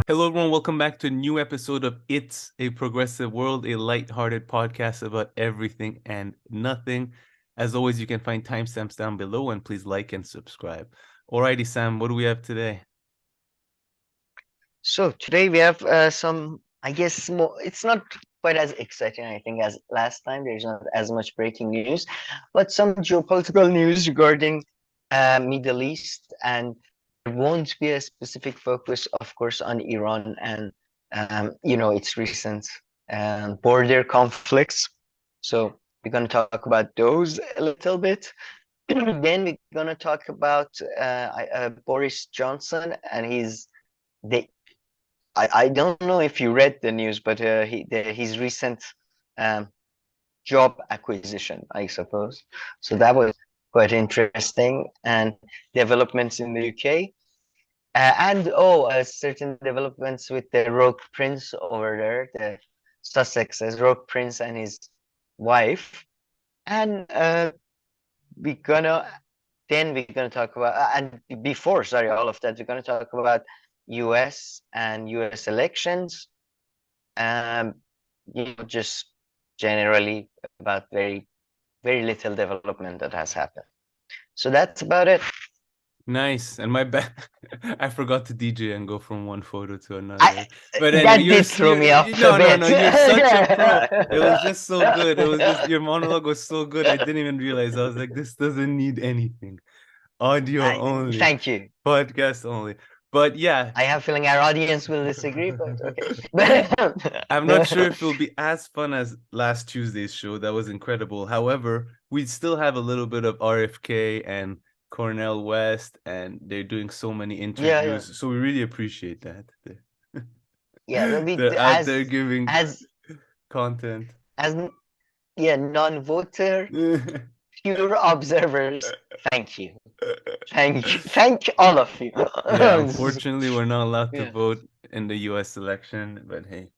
Hello, everyone. Welcome back to a new episode of It's a Progressive World, a lighthearted podcast about everything and nothing. As always, you can find timestamps down below, and please like and subscribe. Alrighty, Sam, what do we have today? So today we have some, I guess, more. It's not quite as exciting, I think, as last time. There's not as much breaking news, but some geopolitical news regarding Middle East, and there won't be a specific focus, of course, on Iran and its recent border conflicts. So we're going to talk about those a little bit. Then we're going to talk about Boris Johnson and the I don't know if you read the news, but his recent job acquisition, I suppose. So that was quite interesting, and developments in the UK, and certain developments with the Rogue Prince over there, the Sussex's Rogue Prince and his wife, and we're gonna we're gonna talk about and before, sorry, all of that, we're gonna talk about US and US elections, um, just generally about very, very little development that has happened. So that's about it. Nice. And my bad, I forgot to DJ and go from one photo to another. I But anyway, That did throw me off no, a no, bit. no. You're such a pro. It was just so good. It was just your monologue was so good. I didn't even realize. I was like, this doesn't need anything. Audio only, Thank you. podcast only. But yeah, I have a feeling our audience will disagree, but okay. I'm not sure if it'll be as fun as last Tuesday's show. That was incredible. However, we still have a little bit of RFK and Cornel West, and they're doing so many Yeah, yeah, interviews. So we really appreciate that. yeah. They're out there giving As content. as yeah, non-voter, pure observers. Thank you. Thank all of you. Yeah, unfortunately, we're not allowed to Yeah. vote in the US election, but hey,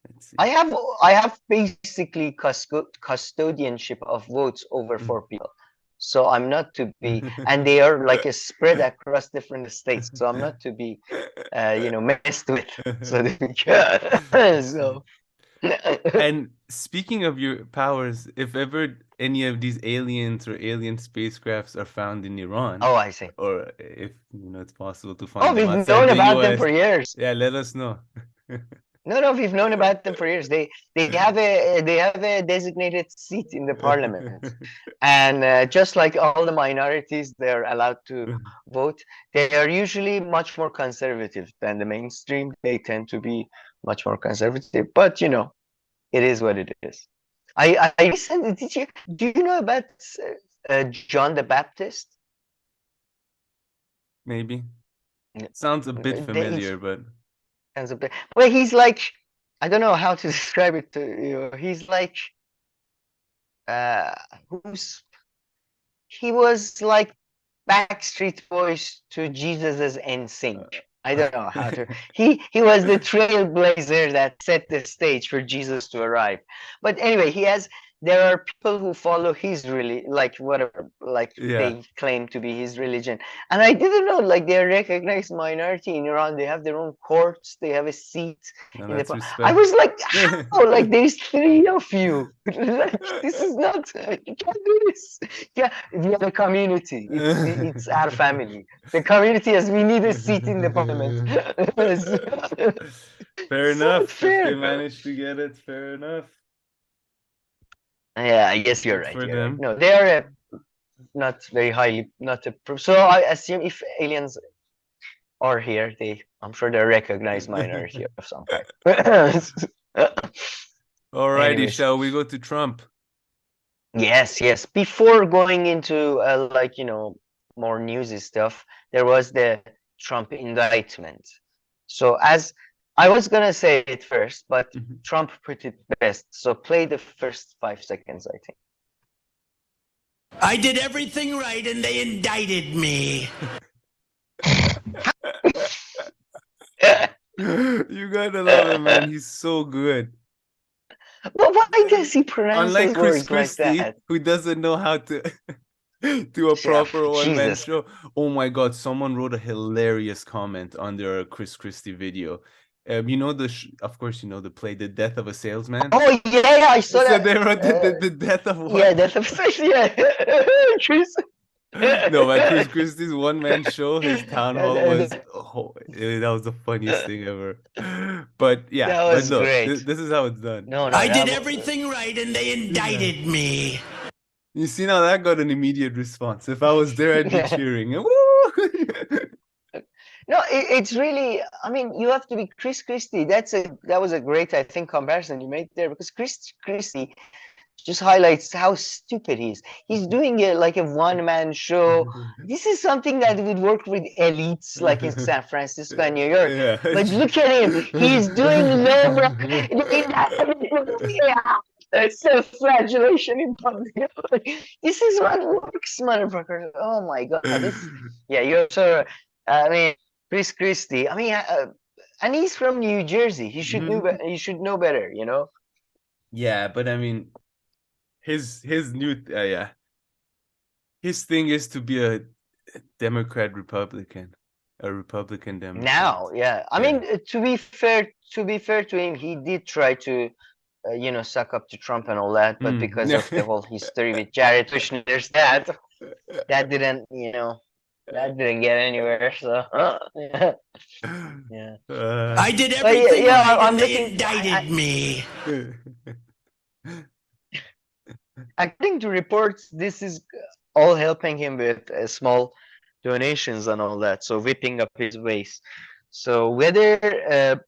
let's see. I have basically custodianship of votes over 4 people. So I'm not to be, and they are like a spread across different states. So I'm not to be, messed with. So, so And speaking of your powers, if ever any of these aliens or alien spacecrafts are found in Iran, oh, I see. or if it's possible to Oh, find them we've outside known the about them US, for years. yeah, let us know. No, we've known about them for years. They have a designated seat in the parliament, and just like all the minorities, they're allowed to vote. They are usually much more conservative than the mainstream. They tend to be much more conservative, but it is what it is. I recently do you know about John the Baptist? Maybe. Sounds a bit He's familiar, but well, he's like, I don't know how to describe it to you. He's like uh who's he was like Backstreet Boys to Jesus's NSYNC. I don't know how to. He was the trailblazer that set the stage for Jesus to arrive. But anyway, there are people who follow his like whatever, like yeah. they claim to be his religion. And I didn't know, like, they're a recognized minority in Iran. They have their own courts. They have a seat No, in the. that's I respect. was like, how? Like, there's three of you. Like, this is not. You can't do this. Yeah, we have a community. It's our family. The community has, we need a seat in the parliament. Fair So enough. If they unfair. manage to get it, fair enough. Yeah, I guess you're Good right. for You're right. them. No, they are not very highly, not a. So I assume if aliens are here, I'm sure they're a recognized minority of some kind. Alrighty, Anyways, shall we go to Trump? yes. Before going into more newsy stuff, there was the Trump indictment. So as I was gonna say it first, but Trump put it best. So play the first 5 seconds, I think. I did everything right and they indicted me. You gotta love him, man. He's so good. But why does he pronounce Unlike those Chris words like Christie, that? who doesn't know how to to a proper one-man Jesus. show. Oh my God, someone wrote a hilarious comment under a Chris Christie video. You know of course, you know the play The Death of a Salesman. Oh yeah, I saw So that. they wrote the death of what? Yeah, that's yeah. Chris. No, but Chris Christie's one-man show, his town hall was that was the funniest thing ever. But yeah, That was but no, great. this is how it's done. No, I did everything right and they indicted me. You see, now that got an immediate response. If I was there, I'd be cheering. Woo! No, it's really. I mean, you have to be Chris Christie. That was a great, I think, comparison you made there, because Chris Christie just highlights how stupid he is. He's doing it like a one-man show. This is something that would work with elites like in San Francisco and New York. Yeah. But look at him. He's doing no. That's self-flagellation in public. This is what works, motherfucker. Oh my God. Yeah, you're so. I mean, Chris Christie. I mean, and he's from New Jersey. He should know. He should know better, you know. Yeah, but I mean, his new his thing is to be a Democrat Republican, a Republican Democrat. Now, yeah. I mean, to be fair to him, he did try to, suck up to Trump and all that, but because of the whole history with Jared Kushner's dad, that didn't, that didn't get anywhere. So, yeah. I did everything right and they indicted me. According to reports, this is all helping him with small donations and all that, so whipping up his base. So whether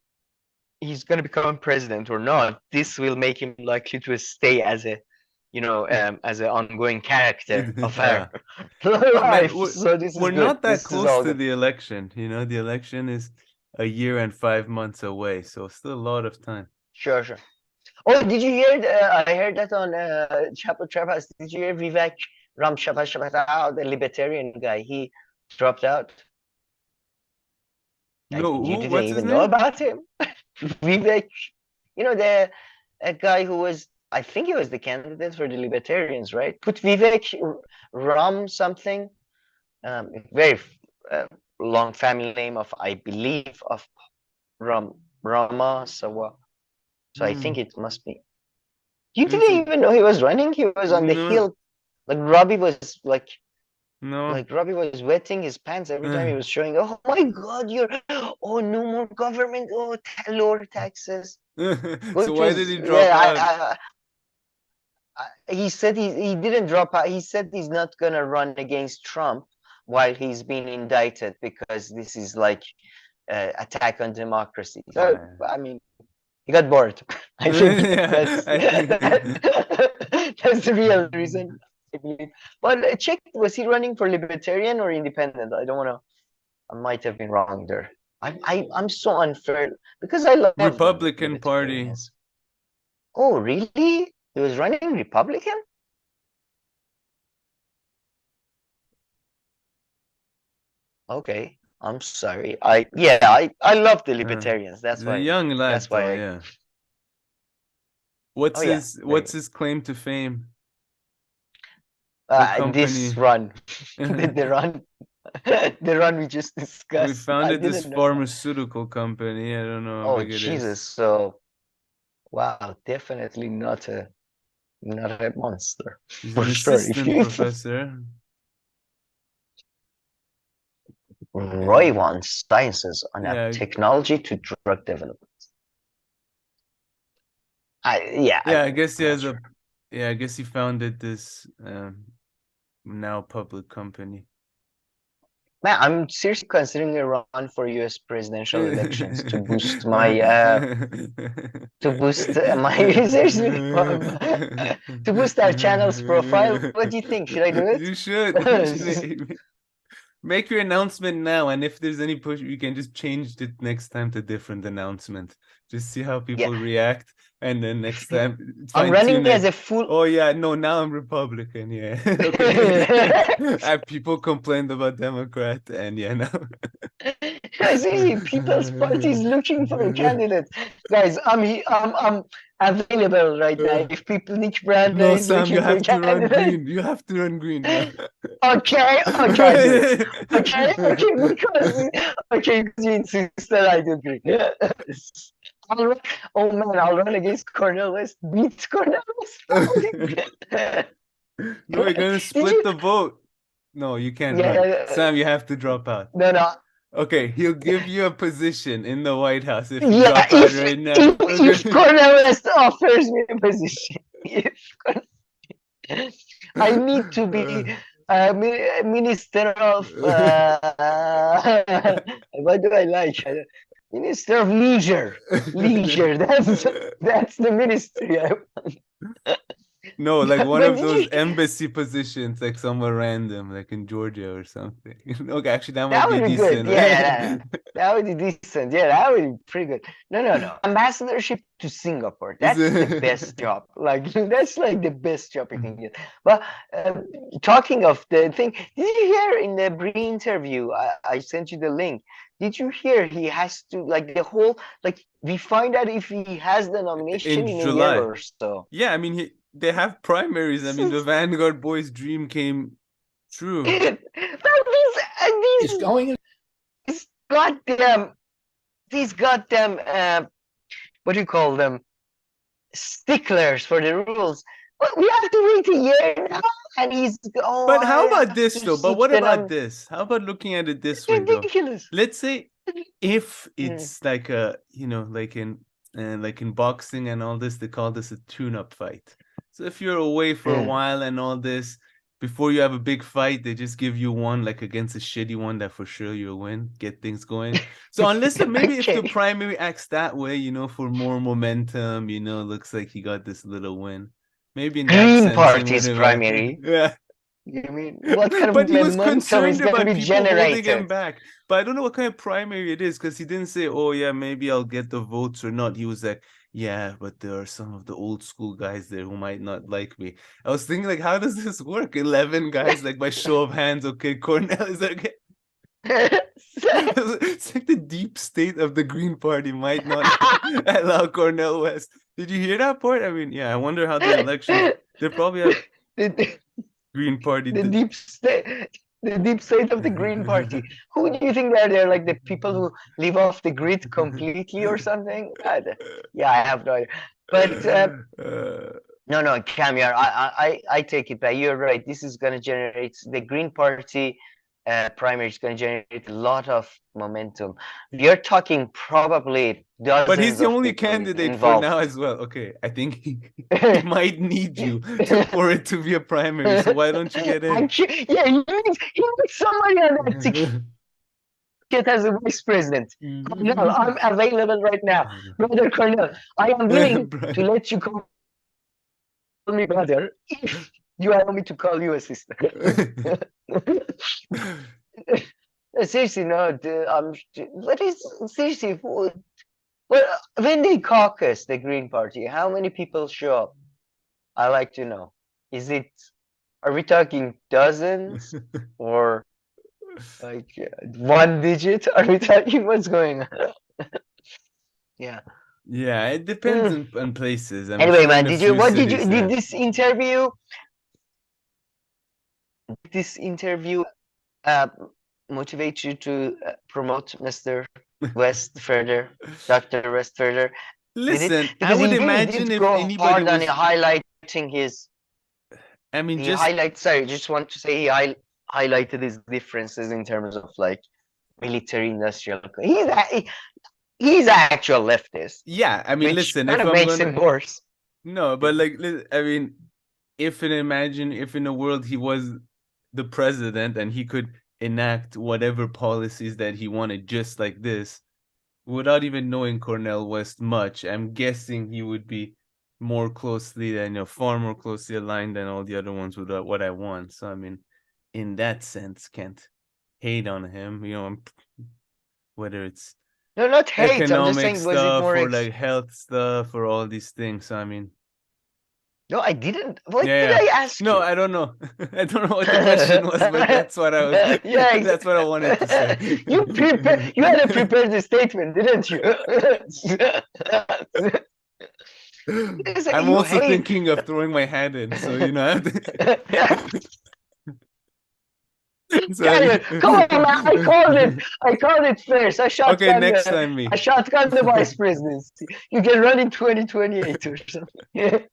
he's going to become president or not, this will make him likely to stay as a, as an ongoing character of our life. So this is we're good. not that This close to the election. The election is a year and 5 months away, so still a lot of time. Sure. Oh, did you hear? I heard that on Chapo Trap House. Did you hear Vivek Ram Shapata, the libertarian guy? He dropped out. No, you didn't what's even his know name? about him. Vivek, the guy who was, I think he was the candidate for the libertarians, right? Put Vivek Ram something. Very long family name of, I believe, of Rama Sawa. So I think it must be. You didn't even know he was running? He was on the hill. Like Robbie was like Robbie was wetting his pants every time he was showing. Oh my God, no more government. Oh, lower taxes. So why did he drop out? He said he didn't drop out. He said he's not gonna run against Trump while he's being indicted, because this is like attack on democracy. So, I mean, he got bored. I think that's the real reason. But check, was he running for libertarian or independent? I don't want to. I might have been wrong there. I'm so unfair because I love Republican Party. Oh, really? He was running Republican? Okay, I'm sorry. I love the libertarians. That's why. Young lad. That's why. Yeah. What's his claim to fame? This run, the run, the run we just discussed. We founded this pharmaceutical company. I don't know. Oh Jesus! So, wow, definitely not a monster. He's for an sure. assistant professor. Roy wants sciences on technology to drug development. I guess he has a. Yeah, I guess he founded this now public company. Man, I'm seriously considering a run for U.S. presidential elections to boost my to boost our channel's profile. What do you think? Should I do it? You should. Make your announcement now, and if there's any push, you can just change it next time to different announcement. Just see how people react, and then next time I'm running as a full. Oh yeah, no, now I'm Republican. Yeah, okay. People complained about Democrat, and now. Guys, easy. People's Party is looking for a candidate. Guys, I'm available right now. If people, Nick Branda No, is Sam, you looking for a have to run candidate. green. You have to run green now. Okay, I do it. Okay, because you insisted I do green. I'll run, oh man, I'll run against Cornel West. Beat Cornel West. No, we're gonna split the vote. No, you can't run. Yeah, Sam, you have to drop out. no. Okay, he'll give you a position in the White House if you Yeah, drop out right now. if Cornel West offers me a position, I need to be Minister of what do I like? Minister of Leisure. Leisure. That's the ministry I want. No, like one But of did those you- embassy positions, like somewhere random, like in Georgia or something. Okay, actually, that That might be would be good. decent. Yeah, that would be decent. Yeah, that would be pretty good. No. Ambassadorship to Singapore. That's the best job. Like that's like the best job you can get. But talking of the thing, did you hear in the Brie interview? I sent you the link. Did you hear he has to like the whole like we find out if he has the nomination in a July. year or so. Yeah, I mean they have primaries. I mean the Vanguard boys' dream came true. But It's going in. these goddamn what do you call them? Sticklers for the rules. But we have to wait a year now, and he's But how about this though? But what about this? this? How about looking at it this way though? Ridiculous. Let's say if it's like a like in boxing and all this, they call this a tune-up fight. So if you're away for a while and all this, before you have a big fight, they just give you one like against a shitty one that for sure you'll win, get things going. So unless maybe if the primary acts that way, for more momentum, looks like he got this little win. Maybe in that Green sense, Party's primary. Yeah. You mean what kind of But he was momentum is concerned going to about be people holding him generated? back. But I don't know what kind of primary it is, because he didn't say, oh yeah, maybe I'll get the votes or not. He was like, yeah, but there are some of the old school guys there who might not like me. I was thinking, like, how does this work? 11 guys, like by show of hands, okay, Cornel is okay. It's like the deep state of the Green Party might not allow Cornel West. Did you hear that part? I mean, yeah, I wonder how the election. They probably have Green Party. The deep state of the Green Party. Who do you think they're? They're like the people who live off the grid completely or something? Yeah, I have no idea. But no, Camille, I take it back. You're right. This is going to generate the Green Party primary is going to generate a lot of momentum. You're talking probably dozens. But he's the of only people candidate involved. for now as well. Okay, I think he might need you for it to be a primary. So why don't you get in? Yeah, he needs somebody on that ticket as a vice president. Cornel, I'm available right now. Brother Cornel, I am willing to let you call me brother if you allow me to call you a sister. Seriously, no. What is seriously? Well, when they caucus the Green Party, how many people show up? I like to know. Are we talking dozens or like one digit? Are we talking what's going on? Yeah. Yeah, it depends on places. Anyway, man, did this interview motivate you to promote Mr. West further, Dr. West further? Listen, I would imagine if anybody was highlighting his. I mean, just want to say he highlighted his differences in terms of like military industrial. He's actual leftist. Yeah, I mean, listen, if makes him worse. No, but like, I mean, if in a world he was the president and he could enact whatever policies that he wanted just like this, without even knowing Cornel West much, I'm guessing he would be more closely far more closely aligned than all the other ones with what I want. So I mean, in that sense, can't hate on him. Whether it's no, not hate. economic I'm just saying, stuff or like health stuff or all these things. So I mean, No, I didn't. What Yeah, did yeah. I ask No, you? I don't know. I don't know what the question was, but that's what I was. Yeah, That's what I wanted to say. You had to prepare the statement, didn't you? Because I'm you also hate. thinking of throwing my hand in, so I have to. Yeah, come on, man. I called it. So, I called it first. okay, next time I me. shotgun the vice presidency. You can run in 2028 or something.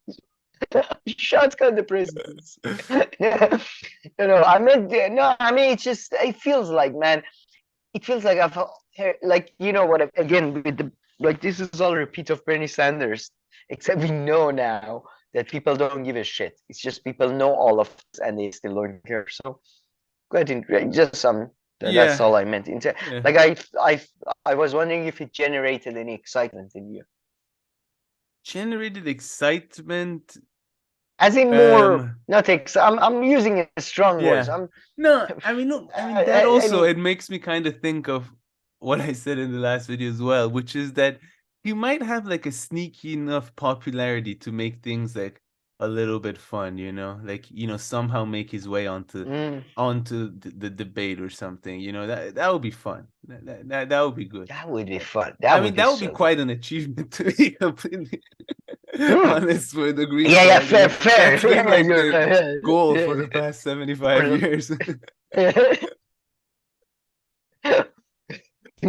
Shotgun the presidency. I mean, no, I mean, it's just, it feels like, man, it feels like I've heard, like, what, again, with the, like, this is all a repeat of Bernie Sanders, except we know now that people don't give a shit. It's just people know all of this and they still don't care. So, quite interesting. Just that's Yeah, all I meant. yeah. Like, I was wondering if it generated any excitement in you. Generated excitement. As in more, not I'm using strong words. Yeah. No, I mean, no, I mean that I also mean, it makes me kind of think of what I said in the last video as well, which is that he might have like a sneaky enough popularity to make things like a little bit fun, like somehow make his way onto the debate or something, that would be fun. That would be good. that would be fun. I That mean, would be that would be so quite an achievement to be completely good. honest with the Green Yeah, Party. fair, fair. That's been like You're the goal for yeah. the past 75 years.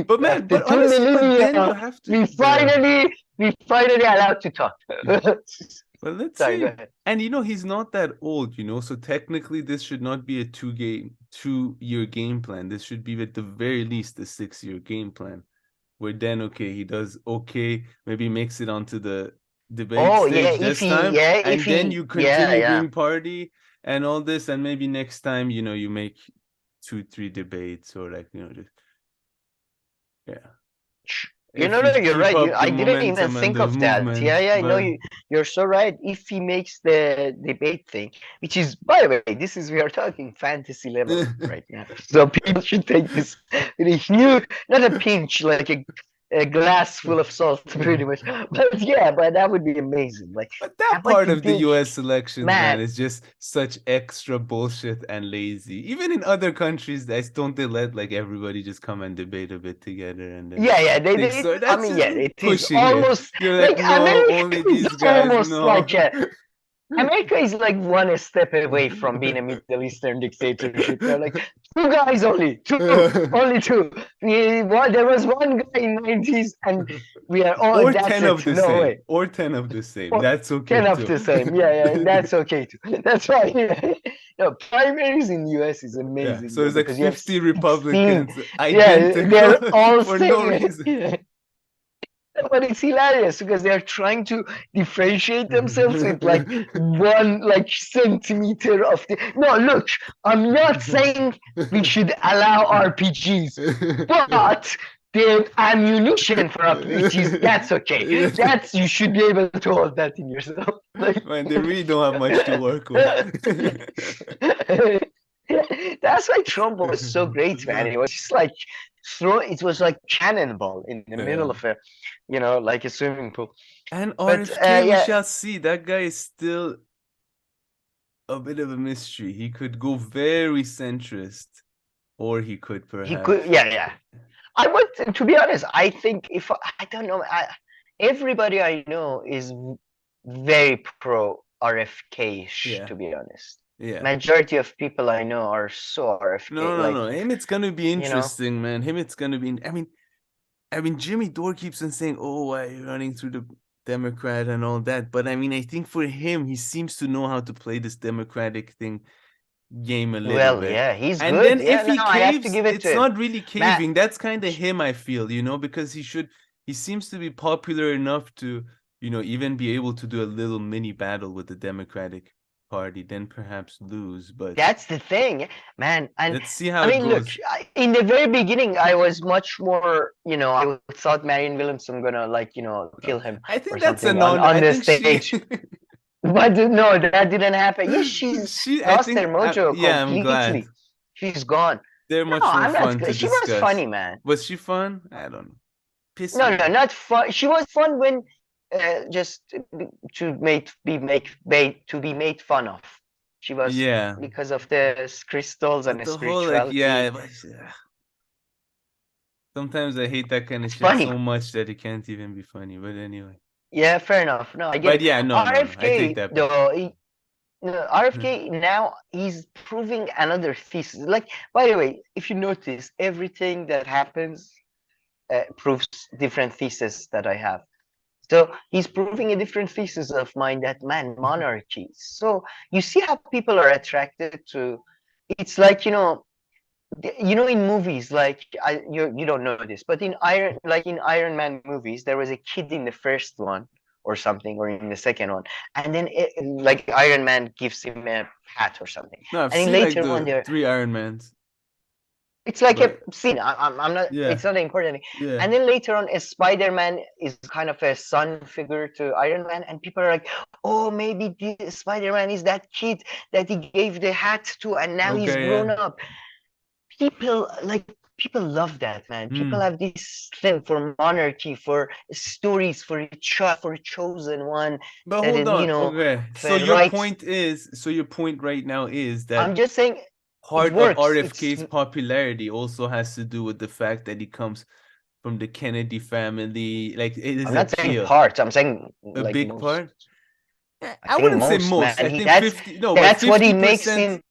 But man, After but 2 honestly, but then you millennia, have to. we finally allowed to talk. Well, let's Sorry, go see. ahead. And he's not that old, so technically this should not be a 2-year game plan. This should be at the very least a 6-year game plan. Where then, okay, he does okay, maybe makes it onto the debate Oh yeah, stage this time, and if then he, you yeah, continue yeah. Green Party and all this, and maybe next time, you make 2-3 debates or like, just yeah. No, If you you're keep right. up I the didn't even momentum and think the of that. movement, Yeah, no, but you're so right. If he makes the debate thing, which is, by the way, we are talking fantasy level right now. So people should take this with a huge, not a pinch, like a glass full of salt, pretty much. But yeah, but that would be amazing. Like, But that but part of the US elections, man, man, is just such extra bullshit and lazy. Even in other countries, don't they let like everybody just come and debate a bit together and then yeah, so I that's mean, just yeah, it is pushing it. almost You're like like, no, America only is these guys, almost no. like America is like one step away from being a Middle Eastern dictatorship. They're like two guys only, only two. There was one guy in 90s, and we are all. Or That's 10 of it. the No same. way. Or 10 of the same. Or That's okay 10 of too. the same. Yeah, that's okay too. That's why. Yeah. No, primaries in US is Yeah, amazing so though, it's like because you have 50 16. Republicans Yeah, identical they're all for no same. reason. Yeah. But it's hilarious because they're trying to differentiate themselves with like one like centimeter of the. No, look, I'm not saying we should allow RPGs, but the ammunition for RPGs, that's okay. That's, you should be able to hold that in yourself. Like, Man, they really don't have much to work with. that's why Trump was so great, man. It was just like it was like cannonball in the middle of a, like a swimming pool. And But RFK, we yeah, shall see. That guy is still a bit of a mystery. He could go very centrist, or he could he perhaps. could. Yeah. I would, to be honest, I think if I don't know, everybody I know is very pro RFK-ish, Yeah. to be honest. Yeah. Majority of people I know are so RFK. No. Him, it's gonna be you know, interesting, man. Him, it's gonna be. I mean, Jimmy Dore keeps on saying, "Oh, why are you running through the Democrat and all that?" But I mean, I think for him, he seems to know how to play this Democratic game a little well, bit. yeah, he's And good. then Yeah, if he no, I have to caves, give it it's to him. not really Matt, caving. That's kind of him, I feel, because he seems to be popular enough to, even be able to do a little mini battle with the Democratic Party, then perhaps lose. But that's the thing, man. And let's see how I mean, it look, goes. in the very beginning, I was much more, I thought Marianne Williamson gonna kill him I think or that's a something non. on I the think stage. she. But no, that didn't happen. Yeah, she's I lost think, her mojo yeah, I'm glad. completely. She's gone. They're No, much more I'm not. fun to She was discuss. funny, man. Was she fun? I don't know. Piss No, me off. not fun. She was fun when just to be made fun of. She was Yeah. because of the crystals and But the the whole like spirituality. sometimes I hate that kind of It's shit funny. so much that it can't even be funny. But anyway. Yeah, fair enough. No, I get But it. yeah, no. I take RFK that back. though, no, RFK now he's proving another thesis. Like, by the way, if you notice, everything that happens proves different thesis that I have. So he's proving a different thesis of mine that man, monarchy. So you see how people are attracted to. It's like in movies, like you don't know this, but in Iron Man movies, there was a kid in the first one or something, or in the second one, and then like Iron Man gives him a hat or something, No, I've and then seen like later on the there, 3 Iron Mans. it's like a But scene. I'm not. yeah, It's not important. yeah. And then later on, a Spider-Man is kind of a son figure to Iron Man, and people are like, "Oh, maybe Spider-Man is that kid that he gave the hat to, and now he's Okay, grown yeah. up." People love that, man. People Hmm. have this thing for monarchy, for stories, for for a chosen one But that hold is, on. Okay. So for your rights. point right now is that I'm just saying it part of works. It's RFK's popularity also has to do with the fact that he comes from the Kennedy family. Like it is I'm not saying appeal. parts. I'm saying A like big most. part? I I think wouldn't say most, most. man. I He think 50, no, but that's what he 50%, makes him.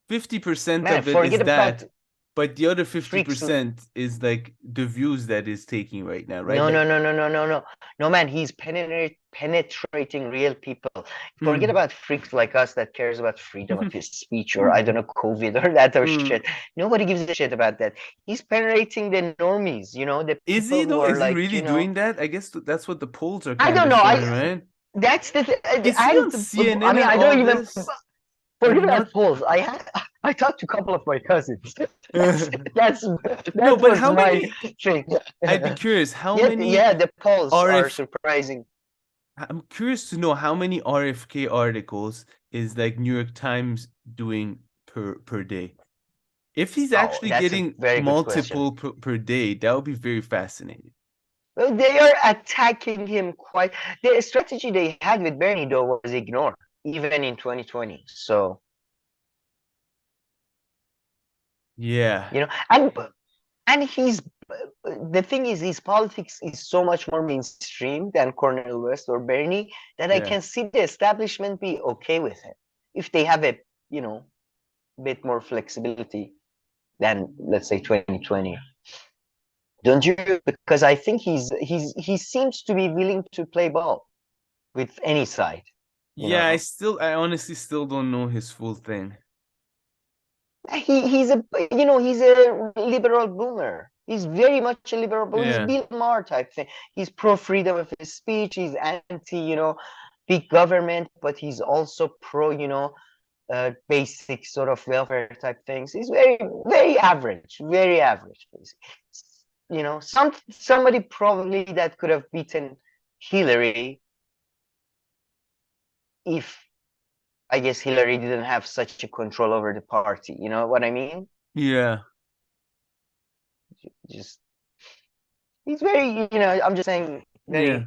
50% Man, of it is forget about that. But the other freaks. 50% is like the views that is taking right now, right? No, no, Like, no, no, no, no, no. No, man, he's penetrating real people. Forget about freaks like us that cares about freedom of his speech or I don't know, COVID or that or mm. shit. Nobody gives a shit about that. He's penetrating the normies, the Is people he who though? are Is he like, really doing that? I guess that's what the polls are I kind don't of know. showing, right? That's Is he on I CNN mean, and I all don't even this forget and about not? polls. I talked to a couple of my cousins. That's No, that but was how my many? thing. I'd be curious. How Yet, many yeah, the polls are RF? surprising. I'm curious to know how many RFK articles is like New York Times doing per day. If he's Oh, actually that's a getting very good question. multiple per day, that would be very fascinating. Well, they are attacking him quite. The strategy they had with Bernie, though, was ignore, even in 2020. So, Yeah, and he's the thing is, his politics is so much more mainstream than Cornel West or Bernie that I yeah. can see the establishment be okay with him if they have a you know bit more flexibility than let's say 2020. Don't you? Because I think he seems to be willing to play ball with any side. You Yeah, know, I honestly still don't know his full thing. he's a liberal boomer. He's very much a liberal boomer. He's Yeah. Bill Maher type thing. He's pro freedom of his speech. He's anti big government, but he's also pro basic sort of welfare type things. He's very very average, very average. Somebody probably that could have beaten Hillary if I guess Hillary didn't have such a control over the party. You know what I mean? Yeah. Just he's very, I'm just saying Yeah. very,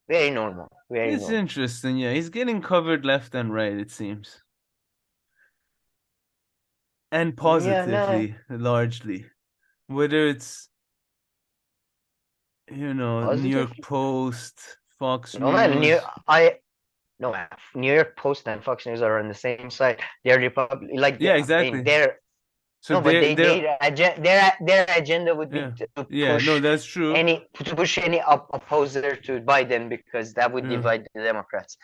very normal, very It's normal. interesting. Yeah, he's getting covered left and right, it seems. And Yeah, no, positively, largely. Whether it's, New York positive. Post, Fox No man, News. no man. New York Post and Fox News are on the same side. They're Republic, like Yeah, I mean, exactly. they're So no, but they're their agenda would be yeah. to Yeah, no, that's true. push any opposer to Biden because that would Yeah. divide the Democrats.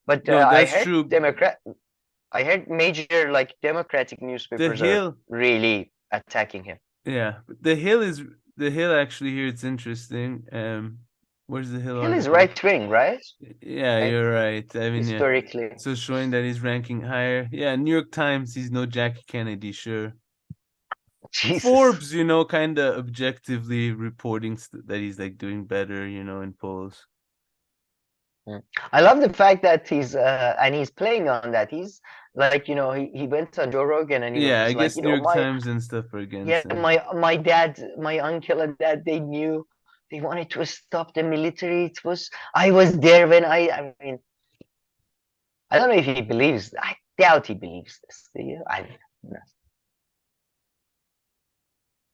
But No, that's true. I heard major like Democratic The newspapers are Hill, really attacking him. yeah. The Hill actually here it's interesting. Where's the Hill Hill is article? right wing, right? Yeah, Right? you're right. I mean, yeah. Historically. So showing that he's ranking higher. Yeah, New York Times, he's no Jackie Kennedy, sure. Jesus. Forbes, kind of objectively reporting that he's like doing better, in polls. I love the fact that he's playing on that. He's like, he went on Joe Rogan and he Yeah, I was like, guess New York Times and stuff are yeah, against him. my dad, my uncle and dad, they knew they wanted to stop the military. I was there when I mean, I don't know if he believes. I doubt he believes this. Do you? I don't know.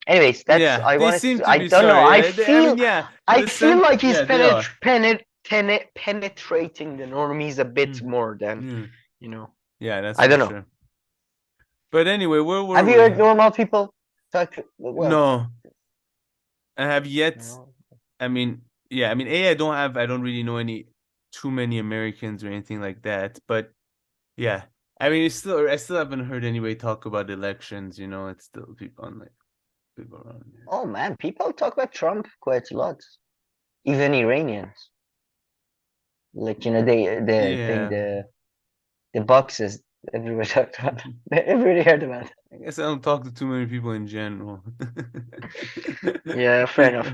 Anyways, that's Yeah, I they wanted seem to. to I be don't know. sorry. I mean, yeah, I the feel sent. like he's Yeah, they are. penetrating the normies a bit more than Mm. you know. Yeah, that's I for don't know. sure. But anyway, where were Have you we? heard normal people talk? Well, No, I have yet. no. I mean, yeah, I mean, I don't really know too many Americans or anything like that. But yeah, I mean, I still haven't heard anybody talk about elections. It's still people around. Oh man, people talk about Trump quite a lot. Even Iranians, like the thing Yeah. the boxes. Everybody talked about. Everybody heard about it. I guess I don't talk to too many people in general. Yeah, fair enough.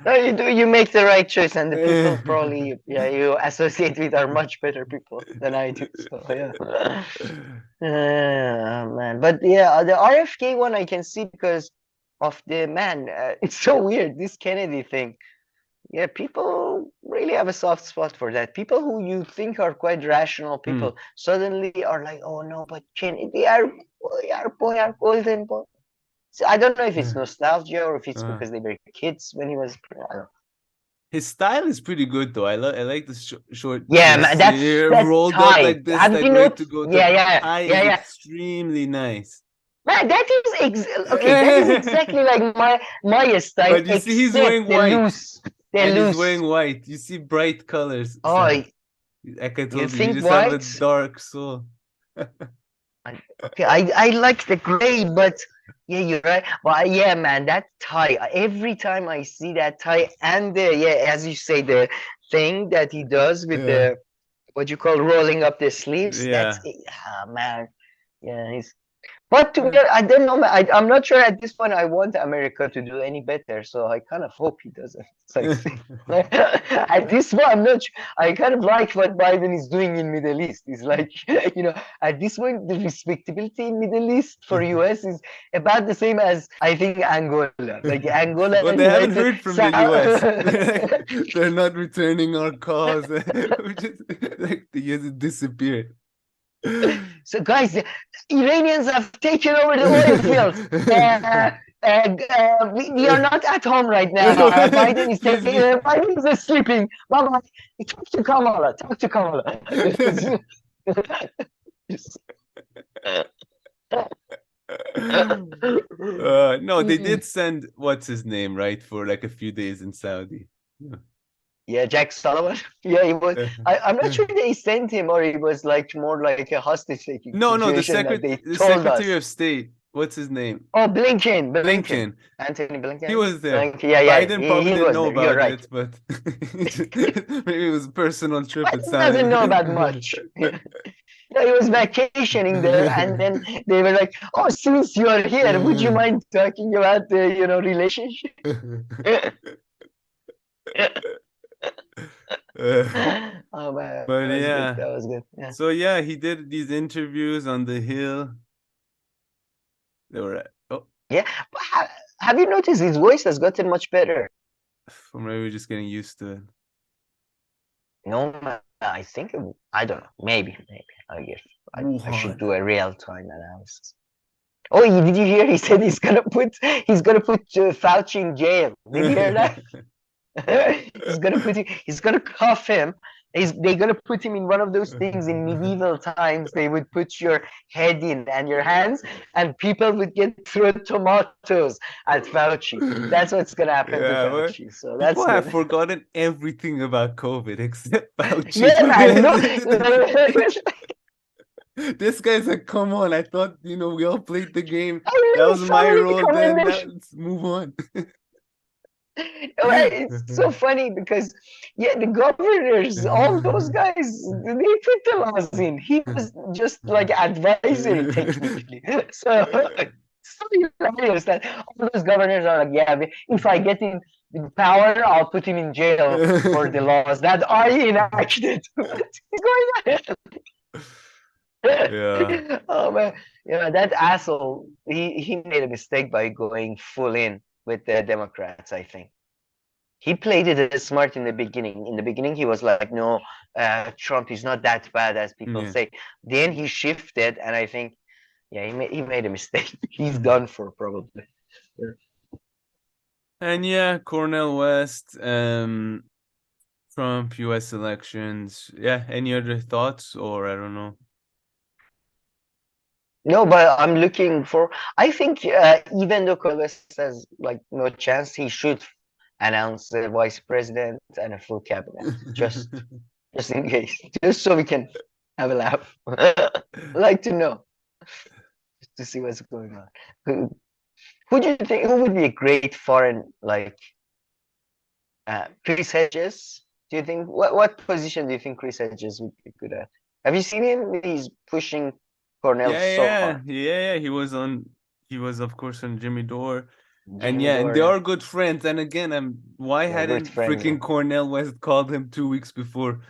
No, you do. You make the right choice, and the people probably, you associate with are much better people than I do. So yeah, man. But yeah, the RFK one I can see because of the man. It's so weird, this Kennedy thing. Yeah, people really have a soft spot for that. People who you think are quite rational people suddenly are like, oh no, but Kennedy are golden boy. So I don't know if it's nostalgia or if it's because they were kids when he was. I don't know. His style is pretty good though. I like the short. Yeah, man, that's rolled up tight. like this, Have like you ready noticed? to go. Yeah, The yeah, tie yeah, is yeah. extremely nice. Man, that is okay. That is exactly like my style. But you see, he's wearing the white, loose, the and loose. he's wearing white. You see bright colors. Oh, Like I you told you, think just have a white? dark soul. Okay, I like the gray, but yeah, you're right. But yeah, man, that tie. Every time I see that tie, and as you say, the thing that he does with the what you call rolling up the sleeves. Yeah. Man. Yeah, but to be honest, I don't know. I'm not sure at this point I want America to do any better. So I kind of hope he doesn't succeed. At this point, I'm not. I kind of like what Biden is doing in Middle East. It's like at this point, the respectability in Middle East for US is about the same as I think Angola. Like Angola Well, and they haven't United heard from the US. They're not returning our calls. Like the US disappeared. So, guys, the Iranians have taken over the oil fields. We are not at home right now. Biden is taking. Biden is sleeping. Mama, talk to Kamala. Talk to Kamala. No, they did send what's his name, right, for like a few days in Saudi. Yeah, Jack Sullivan. Yeah, he was. I'm not sure they sent him or it was like more like a hostage taking No, the situation that they the told Secretary us. of State. What's his name? Oh, Blinken. Anthony Anthony Blinken. He was there. Blinken. Yeah, Biden probably he didn't was know there. You're about right. it, but maybe it was a personal trip. Biden doesn't know about much. No, he was vacationing there, and then they were like, "Oh, since you are here, would you mind talking about the relationship?" Oh man, But that was yeah, good. That was good. Yeah. so yeah, he did these interviews on the Hill. They were Yeah, but have you noticed his voice has gotten much better? or maybe we're just getting used to it. No, man, I think I don't know. Maybe. I guess I should do a real time analysis. Oh, did you hear? He said he's gonna put Fauci in jail. Did you hear that? He's gonna cuff him. They're gonna put him in one of those things in medieval times. They would put your head in and your hands, and people would get thrown tomatoes at Fauci. That's what's gonna happen to Fauci. So that's people have good. forgotten everything about COVID except Fauci. Yeah, man. No. This guy's like, come on! I thought we all played the game. I That mean, was my role. Then now recommendations. let's move on. It's so funny because the governors, all those guys, they put the laws in. He was just like advisory technically. So hilarious that all those governors are like, if I get in power, I'll put him in jail for the laws that I enacted. What's going on? Yeah. Oh man, that asshole. He made a mistake by going full in with the Democrats, I think. he played it smart in the beginning. In the beginning, he was like, "No, Trump is not that bad as people Yeah. say." Then he shifted, and I think, yeah, he made a mistake. He's Mhm. done for probably. And yeah, Cornel West, Trump, U.S. elections. Yeah, any other thoughts, or I don't know. No, but I'm looking for. I think even though Cornel has like no chance, he should announce the vice president and a full cabinet, just in case, just so we can have a laugh. Like to know, just to see what's going on. Who do you think? Who would be a great foreign like Chris Hedges? Do you think what position do you think Chris Hedges would be good at? Have you seen him? He's pushing Cornell so hard. Yeah. He was of course on Jimmy Dore. And Jimmy yeah, and they Dore, are good friends. And again, why they're good hadn't friends. freaking Cornel West called him 2 weeks before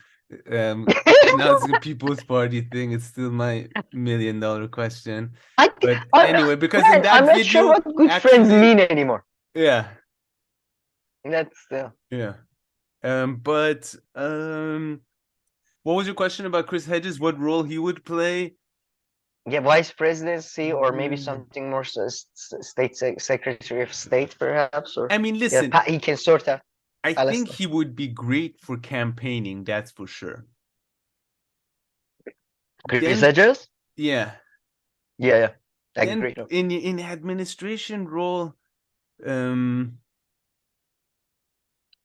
announcing the People's Party thing? It's still my $1 million question. But anyway, because in that I'm not sure video, what good friends actually, mean anymore. yeah, That's still. yeah. But what was your question about Chris Hedges? What role he would play? Yeah, vice presidency or maybe Mm. something more state secretary of state perhaps, or I mean, yeah, listen, he can sort out I think Palestine. he would be great for campaigning, that's for sure. Chris Then, Hedges? yeah. Yeah, I Then agree. in administration role, um,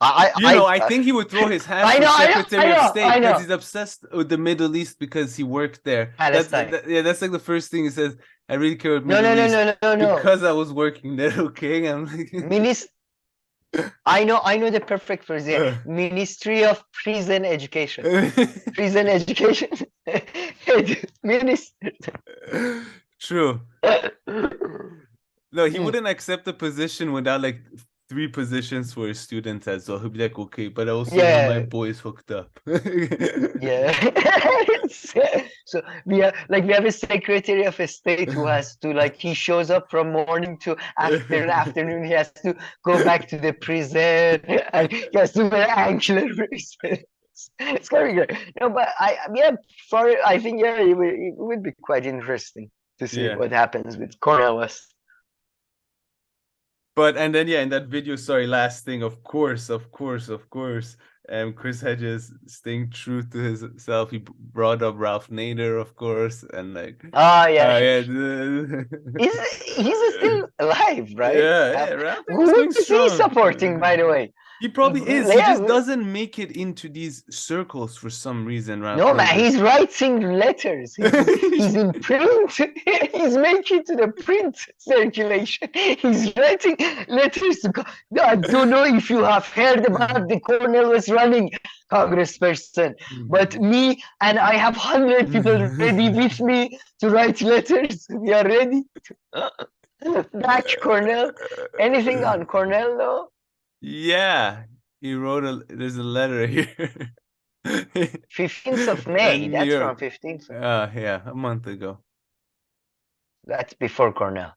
I think he would throw his hat I for know, Secretary of State because know. he's obsessed with the Middle East because he worked there. Palestine. That's like the first thing he says. I really care about No, Middle East no. because I was working there. Okay, I'm like, I know the perfect phrase. Yeah. Ministry of Prison Education. Prison Education. Minister. True. No, he wouldn't accept a position without like 3 positions for his students as well. He'll be like, okay, but I also want my boys hooked up. Yeah. So we have a secretary of state who has to he shows up from morning to afternoon. He has to go back to the prison and he has to wear angular bracelets. It's gonna be great. No, but I think it would be quite interesting to see Yeah. what happens with Cornel West. But and then in that video, sorry, last thing, of course, Chris Hedges staying true to himself. He brought up Ralph Nader, of course, and he's still alive, right? Yeah, Ralph Who Nader's is he supporting, by the way? He probably is. He just doesn't make it into these circles for some reason. No, man, he's writing letters. He's in print. He's making to the print circulation. He's writing letters to. I don't know if you have heard about the Cornel was running congressperson, but me and I have 100 people ready with me to write letters. We are ready. Back Cornel. Anything on Cornel though? Yeah, he wrote there's a letter here. 15th of May. That's from 15th. Yeah, a month ago. That's before Cornel.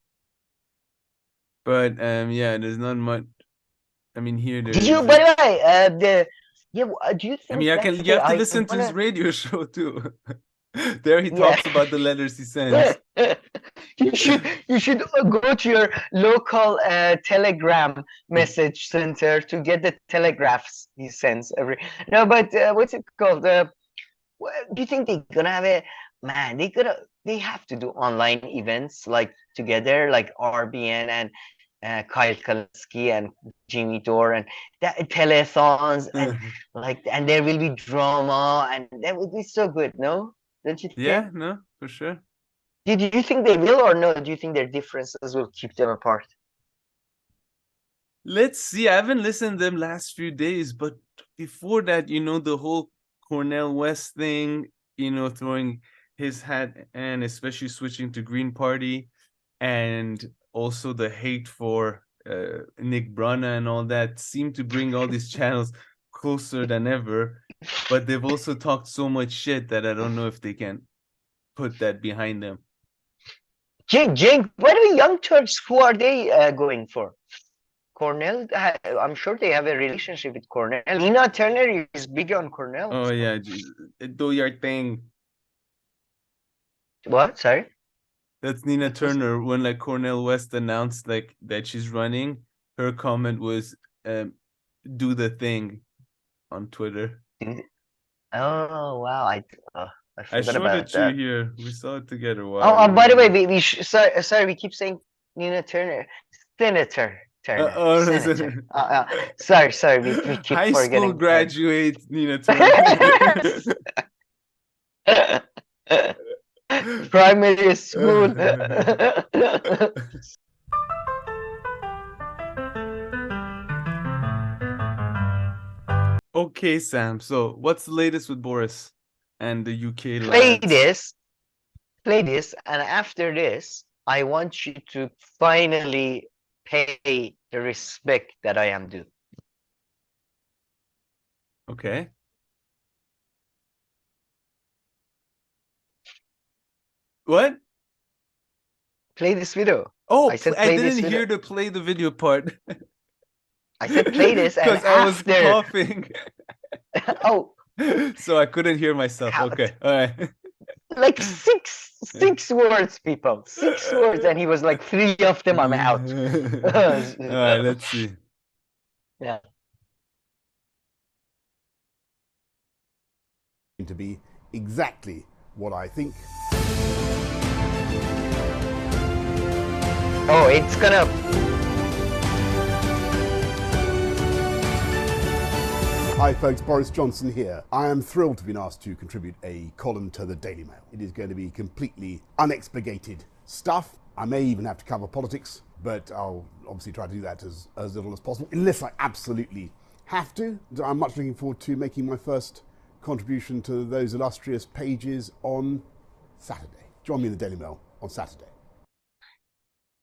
But there's not much. I mean, here there. Did you? By the way, do you think? I mean, you have to listen to his radio show too. There he talks about the letters he sends. You should go to your local telegram message center to get the telegraphs he sends every. No, but what's it called? Do you think they're gonna have they have to do online events like together, like RBN and Kyle Kalinske and Jimmy Dore and telethons and there will be drama and that would be so good, no? Don't you think? Yeah, no, for sure. Do you think they will or no? Do you think their differences will keep them apart? Let's see. I haven't listened to them last few days, but before that, the whole Cornel West thing, throwing his hat and especially switching to Green Party, and also the hate for Nick Brana and all that seemed to bring all these channels closer than ever. But they've also talked so much shit that I don't know if they can put that behind them. Jake, by the way, Young Turks, who are they going for? Cornel, I'm sure they have a relationship with Cornel. Nina Turner is big on Cornel. Oh yeah, do your thing. What? Sorry? That's Nina Turner. When like Cornel West announced like that she's running, her comment was, "Do the thing," on Twitter. Oh wow, I I forgot showed about it to you that. here. We saw it together. Oh, Wow. by the way, sorry, we keep saying Nina Turner, Senator Turner, Oh, no, Senator. Sorry, we keep high school forgetting. graduate Nina Turner. Primary school. Okay, Sam. So, what's the latest with Boris and the UK play lads? this, play this, and after this, I want you to finally pay the respect that I am due. Okay. What? Play this video. Oh, I said I play this didn't video. hear the play the video part. I said play this, and because I was after. coughing. Oh, so I couldn't hear myself. how- Okay. All right. like six words, people. 6 words, and he was like 3 of them I'm out. All right, let's see. Yeah. To be exactly what I think. Oh, it's gonna. Hi folks, Boris Jonson here. I am thrilled to be asked to contribute a column to the Daily Mail. It is going to be completely unexpurgated stuff. I may even have to cover politics, but I'll obviously try to do that as little as possible, unless I absolutely have to. I'm much looking forward to making my first contribution to those illustrious pages on Saturday. Join me in the Daily Mail on Saturday.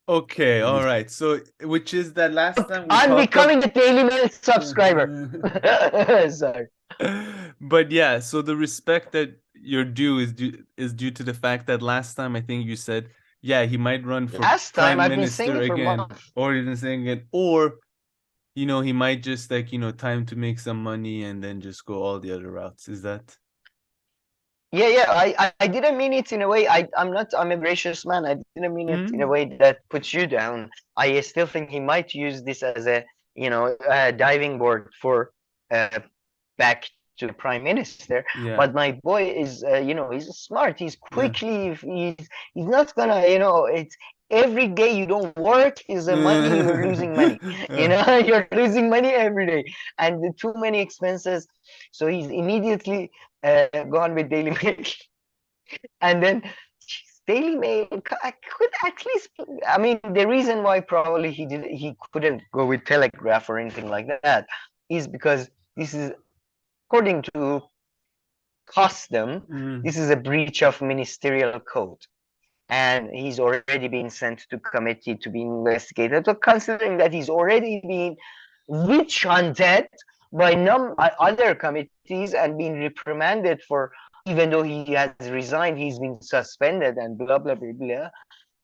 Okay, all right. So, which is that last time we I'm talked becoming a Daily Mail subscriber. Sorry. But yeah, so the respect that you're due is due to the fact that last time I think you said, yeah, he might run for Last time prime I've been minister saying it for again, months. or he didn't say again, or he might just like time to make some money and then just go all the other routes. Is that? Yeah. I didn't mean it in a way. I'm a gracious man. I didn't mean it in a way that puts you down. I still think he might use this as a diving board for back to prime minister. Yeah. But my boy is he's smart. He's quickly he's not gonna it's every day you don't work is a money you're losing money. You're losing money every day and too many expenses. So he's immediately gone with Daily Mail. And then Daily Mail could at least, I mean, the reason why probably he couldn't go with Telegraph or anything like that is because this is, according to custom, this is a breach of ministerial code. And he's already been sent to committee to be investigated. So considering that he's already been witch hunted by other committees and been reprimanded for, even though he has resigned, he's been suspended and blah blah blah blah.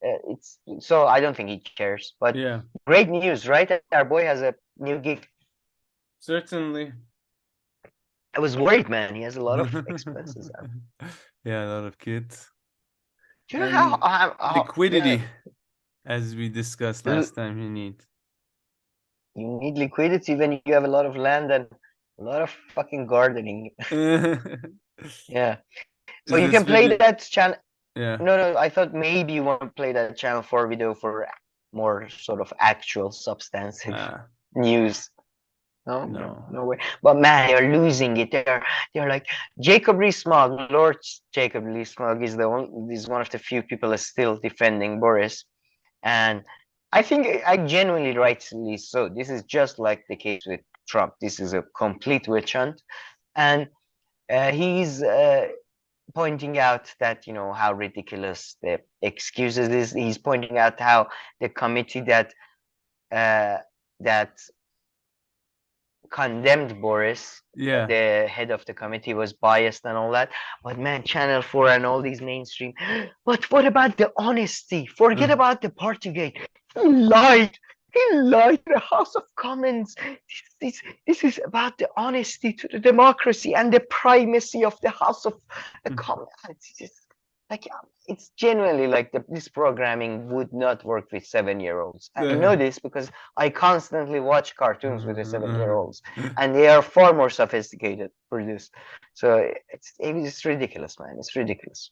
It's so I don't think he cares. But Yeah, great news, right? Our boy has a new gig. certainly. I was worried, man. He has a lot of expenses. Yeah, a lot of kids. Do you know how liquidity, as we discussed last time, you need liquidity when you have a lot of land and a lot of fucking gardening. Yeah. So you can play that channel. Yeah. No, I thought maybe you want to play that channel 4 video for more sort of actual substantive news. No way. But man, you're losing it. They're like Jacob Rees-Mogg. Lord Jacob Rees-Mogg is one of the few people that's still defending Boris, and I think I genuinely rightly so. This is just like the case with Trump. This is a complete witch hunt, and he's pointing out that how ridiculous the excuses is. He's pointing out how the committee that condemned Boris, the head of the committee, was biased and all that. But man, Channel 4 and all these mainstream. But what about the honesty? Forget about the Partygate. You lied. He lied to the House of Commons. This is about the honesty to the democracy and the primacy of the House of the Commons. It's just like it's genuinely like this programming would not work with 7-year-olds. I know this because I constantly watch cartoons with the 7-year-olds, and they are far more sophisticated for this. So it's ridiculous, man. It's ridiculous.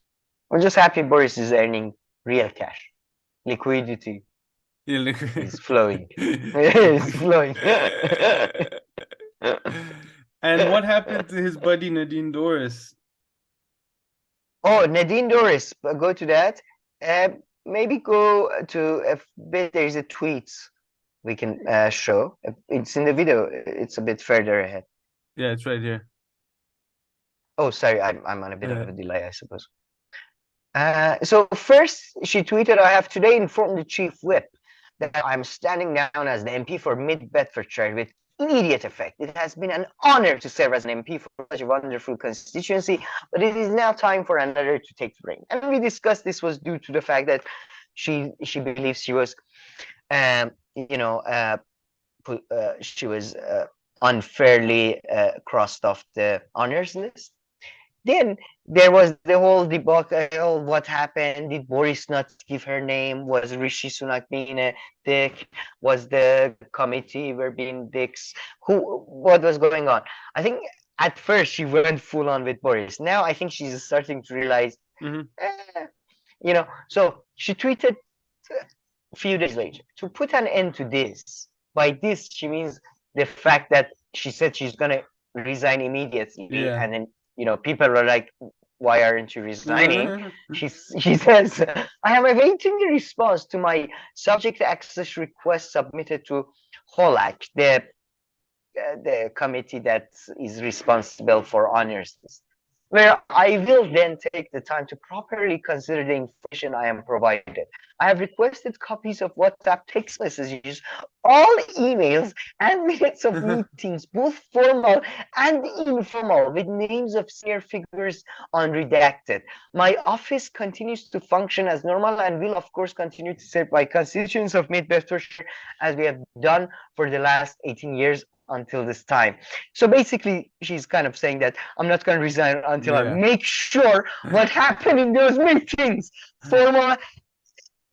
I'm just happy Boris is earning real cash, liquidity. It's flowing. It's flowing. And what happened to his buddy Nadine Dorris? Oh, Nadine Dorris, go to that. Maybe go to there's a tweet we can show. It's in the video. It's a bit further ahead. Yeah, it's right here. Oh, sorry, I'm on a bit of a delay, I suppose. So first, she tweeted, "I have today informed the chief whip that I'm standing down as the MP for Mid Bedfordshire with immediate effect. It has been an honor to serve as an MP for such a wonderful constituency, but it is now time for another to take the reign." And we discussed this was due to the fact that she believes she was, she was unfairly crossed off the honors list. Then there was the whole debacle. What happened? Did Boris not give her name? Was Rishi Sunak being a dick? Was the committee were being dicks? What was going on? I think at first she went full on with Boris. Now I think she's starting to realize, So she tweeted a few days later to put an end to this. By this, she means the fact that she said she's gonna resign immediately, and then people were like, "Why aren't you resigning?" She says, "I am awaiting the response to my subject access request submitted to HOLAC, the committee that is responsible for honors list, where I will then take the time to properly consider the information I am provided. I have requested copies of WhatsApp text messages, all emails, and minutes of meetings, both formal and informal, with names of senior figures unredacted. My office continues to function as normal and will, of course, continue to serve my constituents of Mid Bedfordshire as we have done for the last 18 years until this time." So basically, she's kind of saying that I'm not going to resign until I make sure what happened in those meetings. Formal.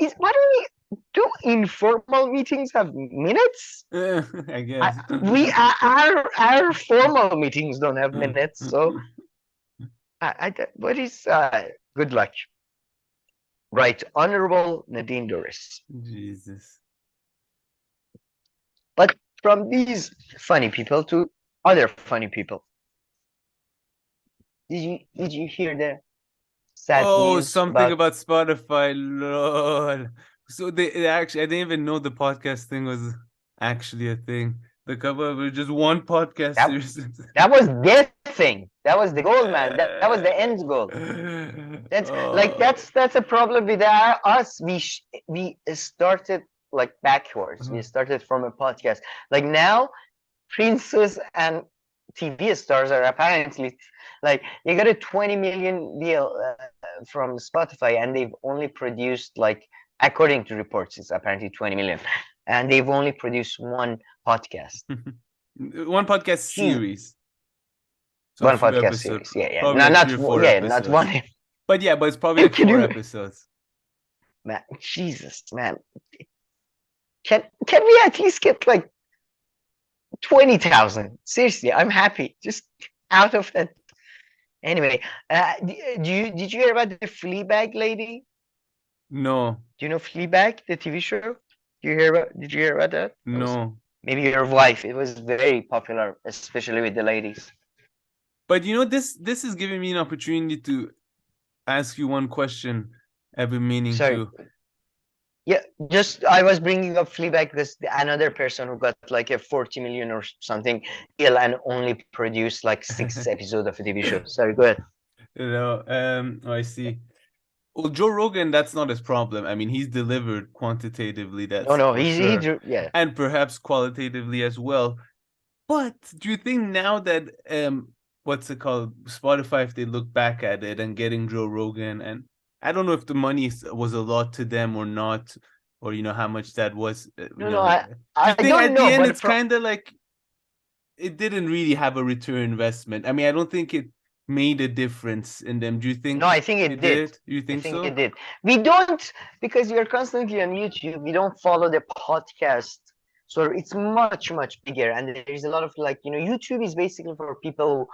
By the way, do informal meetings have minutes? I guess our formal meetings don't have minutes. So, what is good luck, right? Honorable Nadine Dorris. Jesus. But from these funny people to other funny people. Did you hear the sad news something about Spotify? Lol. So they actually, I didn't even know the podcast thing was actually a thing. The cover was just one podcast series. That was their thing. That was the goal, man. That was the end goal. That's a problem with us. We started like backwards. We started from a podcast. Like now, princes and TV stars are apparently like they got a 20 million deal from Spotify, and they've only produced, like, according to reports, it's apparently 20 million, and they've only produced one podcast. One podcast series. So one podcast series. Not one. But it's probably like 4 episodes. Man, Jesus, man. Can we at least get like 20,000? Seriously, I'm happy. Just out of that. Anyway, did you hear about the Fleabag lady? No. Do you know Fleabag, the TV show? Did you hear about that? No. Maybe your wife. It was very popular, especially with the ladies. But this is giving me an opportunity to ask you one question I've been meaning to. Yeah, just I was bringing up Fleabag because another person who got like a 40 million or something deal and only produced like 6 episodes of a TV show. Sorry, go ahead. I see. Well, Joe Rogan, that's not his problem. I mean, he's delivered quantitatively. That's yeah, and perhaps qualitatively as well. But do you think now that what's it called, Spotify, if they look back at it and getting Joe Rogan, and I don't know if the money was a lot to them or not, or how much that was. No, Do I you think don't at the know, end but it's kind of like it didn't really have a return investment? I mean, I don't think it made a difference in them. Do you think no, I think it did. You I think think so? it did. We don't, because you're constantly on YouTube, we don't follow the podcast. So it's much, much bigger. And there's a lot of like, YouTube is basically for people who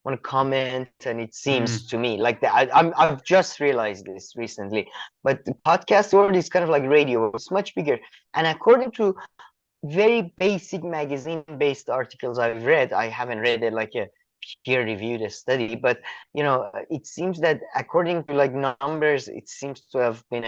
want to comment. And it seems to me like that. I've just realized this recently. But the podcast world is kind of like radio. It's much bigger. And according to very basic magazine-based articles I've read, I haven't read it like a peer-reviewed study, but it seems that according to like numbers, it seems to have been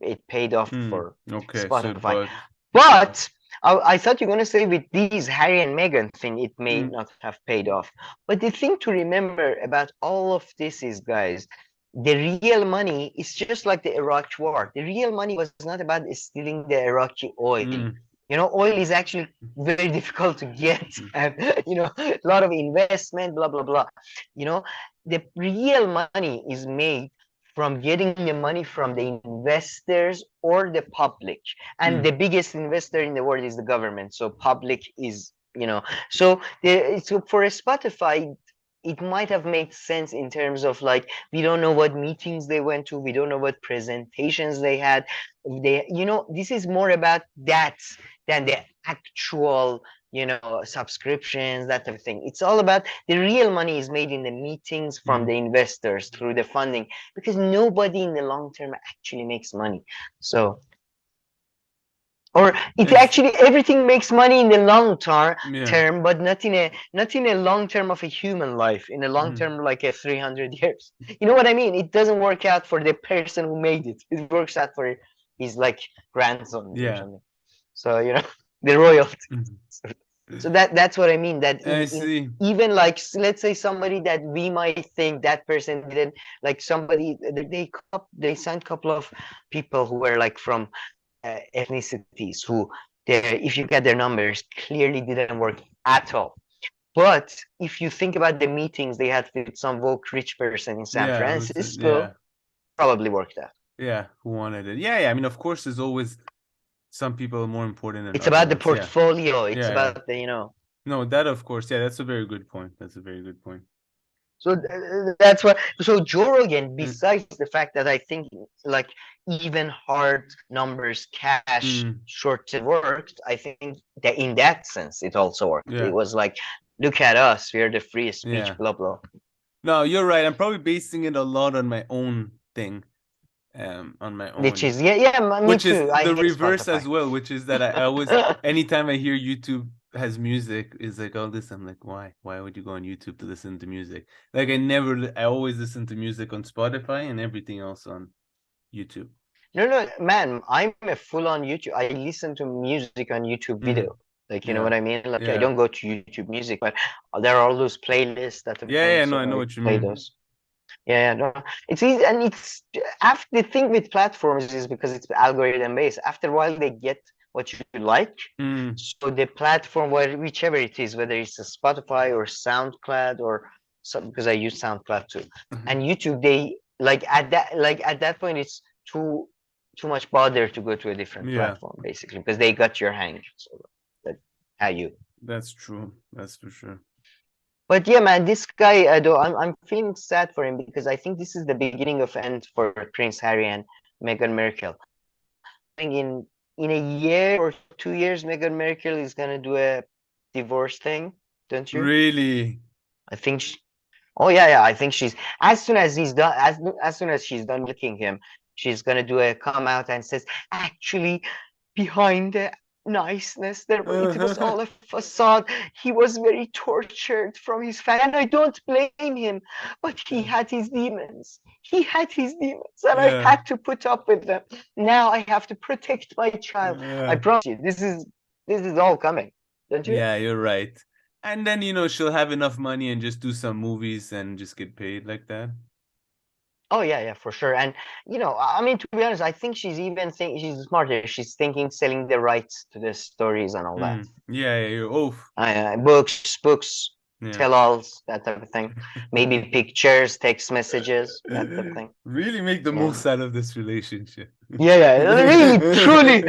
it paid off for Okay, Spotify. But I thought you're gonna say with these Harry and Meghan thing, it may not have paid off. But the thing to remember about all of this is, guys, the real money is just like the Iraq War. The real money was not about stealing the Iraqi oil. Oil is actually very difficult to get, and a lot of investment, blah blah blah. The real money is made from getting the money from the investors or the public, and the biggest investor in the world is the government. So public is, so for a Spotify, it might have made sense in terms of like, we don't know what meetings they went to, we don't know what presentations they had. This is more about that than the actual subscriptions, that type of thing. It's all about the real money is made in the meetings from the investors through the funding, because nobody in the long term actually makes money. So actually everything makes money in the long term, but not in a long term of a human life, in a long term like a 300 years. You know what I mean? It doesn't work out for the person who made it. It works out for his like grandson or something. So the royalty. So that's what I mean. That even like, let's say somebody that we might think that person didn't, like somebody they signed a couple of people who were like from ethnicities who, if you get their numbers, clearly didn't work at all. But if you think about the meetings they had with some woke rich person in San Francisco, probably worked out. Yeah, who wanted it? Yeah. I mean, of course, there's always some people are more important than it's about the ones. portfolio. It's about the No, that of course. Yeah, that's a very good point. So that's what. So Joe Rogan, besides the fact that I think like even hard numbers, cash shorted worked, I think that in that sense it also worked. It was like, look at us, we are the free speech, blah blah. No, you're right. I'm probably basing it a lot on my own thing. On my own, which is which too. is the reverse Spotify as well, which is that I always anytime I hear YouTube has music, is like all this, I'm like, why would you go on YouTube to listen to music? Like I always listen to music on Spotify and everything else on YouTube. No, man, I'm a full-on YouTube. I listen to music on YouTube video. Like, you know what I mean? Like, I don't go to YouTube Music, but there are all those playlists that I know what you mean. Those. No, it's easy, and it's after the thing with platforms is because it's algorithm based. After a while, they get what you like. So the platform, whichever it is, whether it's a Spotify or SoundCloud or some, because I use SoundCloud too, and YouTube, they like at that point, it's too much bother to go to a different platform, basically, because they got your hang. So that's true. That's for sure. But yeah, man, this guy, though, I'm feeling sad for him, because I think this is the beginning of end for Prince Harry and Meghan Markle. I think in a year or 2 years, Meghan Markle is gonna do a divorce thing, don't you? Really? I think. I think she's, as soon as he's done, as soon as she's done licking him, she's gonna come out and says, actually, behind the niceness there, it was all a facade. He was very tortured from his family, and I don't blame him, but he had his demons. And I had to put up with them. Now I have to protect my child. I promise you, this is all coming, don't you? Yeah, you're right. And then she'll have enough money and just do some movies and just get paid like that. Oh yeah, for sure. And I mean, to be honest, I think she's smarter. She's thinking selling the rights to the stories and all that. Yeah, you're off. Books. tell-alls, that type of thing. Maybe pictures, text messages, that type of thing. Really make the most out of this relationship. Really, truly,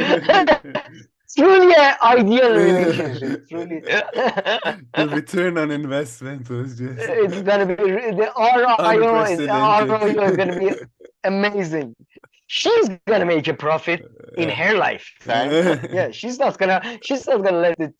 truly an ideal relationship. Truly, The return on investment was just it's gonna be the ROI is gonna be amazing. She's gonna make a profit in her lifetime. Yeah, she's not gonna let the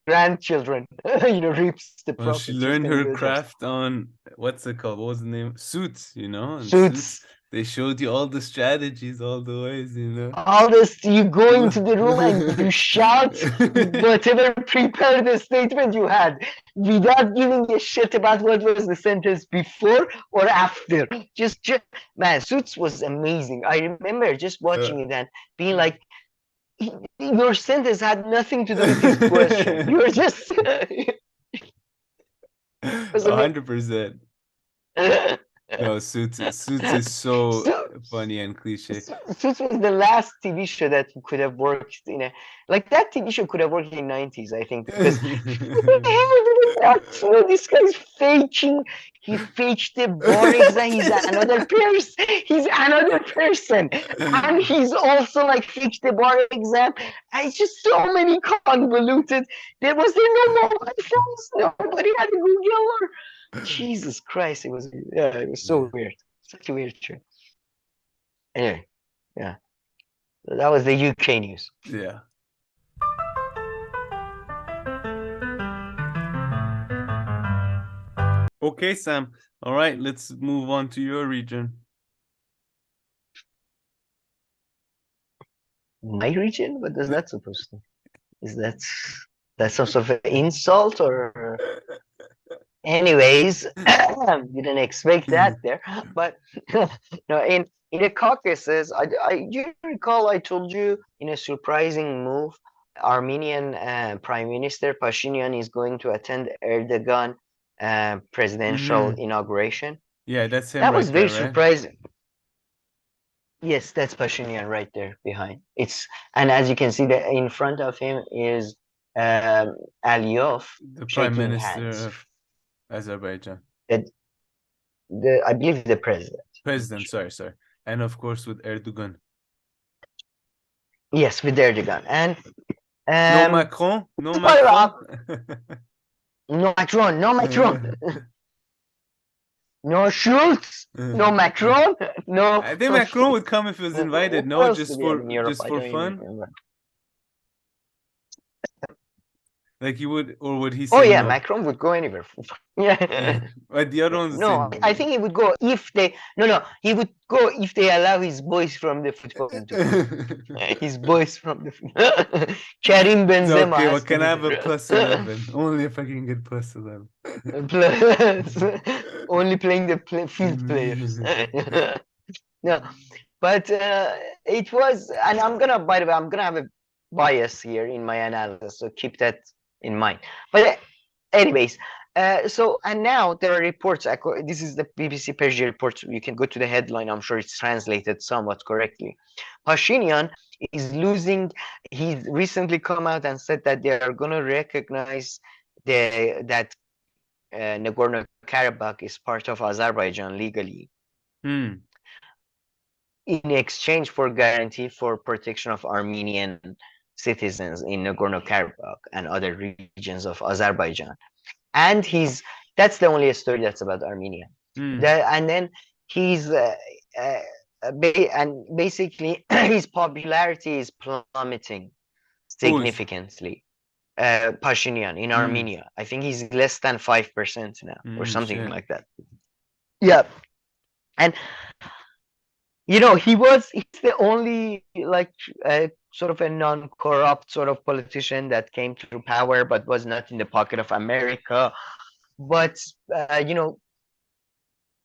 grandchildren, reaps the Well, profit. she She's learned gonna do her it craft on what's it called? What was the name? Suits, And Suits. they showed you all the strategies, all the ways, All this, you go into the room and you shout whatever prepared the statement you had without giving a shit about what was the sentence before or after. Just man, Suits was amazing. I remember just watching it and being like, your sentence had nothing to do with his question. You were just it was amazing. 100%. No, Suits is so funny and cliche. Suits was the last TV show that could have worked that TV show could have worked in the 90s, I think, because this guy's faking. He faked the bar exam. He's another person, and he's also like faked the bar exam. And it's just so many convoluted. There no mobile phones. Nobody had a Google or. Jesus Christ, it was so weird. Such a weird show. Anyway, yeah. So that was the UK news. Yeah. Okay, Sam. All right, let's move on to your region. My region? What is that supposed to? Is that some sort of insult or? Anyways, didn't expect that there, but no. In the Caucasus, you recall I told you in a surprising move, Armenian Prime Minister Pashinyan is going to attend Erdogan presidential inauguration. Yeah, that's him. That was very right? surprising. Yes, that's Pashinyan right there behind. And as you can see, that in front of him is Aliyev, the Prime Minister hands. of Azerbaijan. I believe the president. Sorry. And of course with Erdogan. Yes, with Erdogan. And no Macron. No Macron. No Macron. No Macron. No Schultz. No Macron. No. I think Macron would come if he was invited. No, just for fun. Like he would, or would he say? Oh yeah, no? Macron would go anywhere. Yeah. But the other ones. No, I think he would go if they. No, he would go if they allow his boys from the football. His boys from the. Karim Benzema. Okay, well, can I have a +11? Only if I can get +11. Only playing the field players. No, but it was, and by the way, I'm gonna have a bias here in my analysis, so keep that in mind. But anyways, and now there are reports. This is the BBC Persia report. You can go to the headline. I'm sure it's translated somewhat correctly. Pashinyan is losing. He's recently come out and said that they are going to recognize that Nagorno-Karabakh is part of Azerbaijan legally. In exchange for guarantee for protection of Armenian citizens in Nagorno-Karabakh and other regions of Azerbaijan. And that's the only story that's about Armenia. And then he's basically his popularity is plummeting significantly. Pashinyan in Armenia, I think he's less than 5% now, or something like that. Yeah, and he's the only sort of a non-corrupt sort of politician that came to power but was not in the pocket of America. But in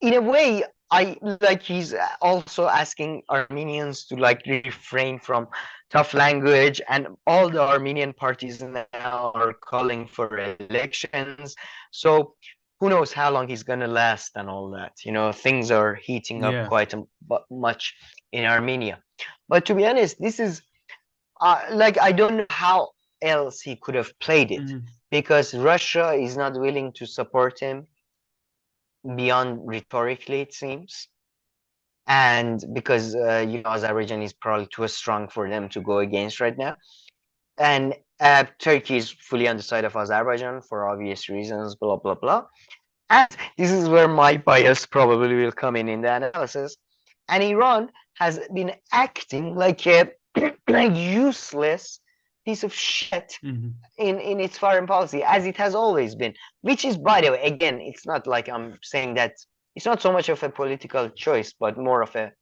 a way, he's also asking Armenians to refrain from tough language, and all the Armenian parties now are calling for elections. So who knows how long he's gonna last and all that. Things are heating up quite much in Armenia. But to be honest, this is I don't know how else he could have played it. because Russia is not willing to support him beyond rhetorically, it seems. And because Azerbaijan is probably too strong for them to go against right now. And Turkey is fully on the side of Azerbaijan for obvious reasons, blah, blah, blah. And this is where my bias probably will come in the analysis. And Iran has been acting like a like useless piece of shit in its foreign policy, as it has always been. Which is, by the way, again, it's not like I'm saying that it's not so much of a political choice, but more of a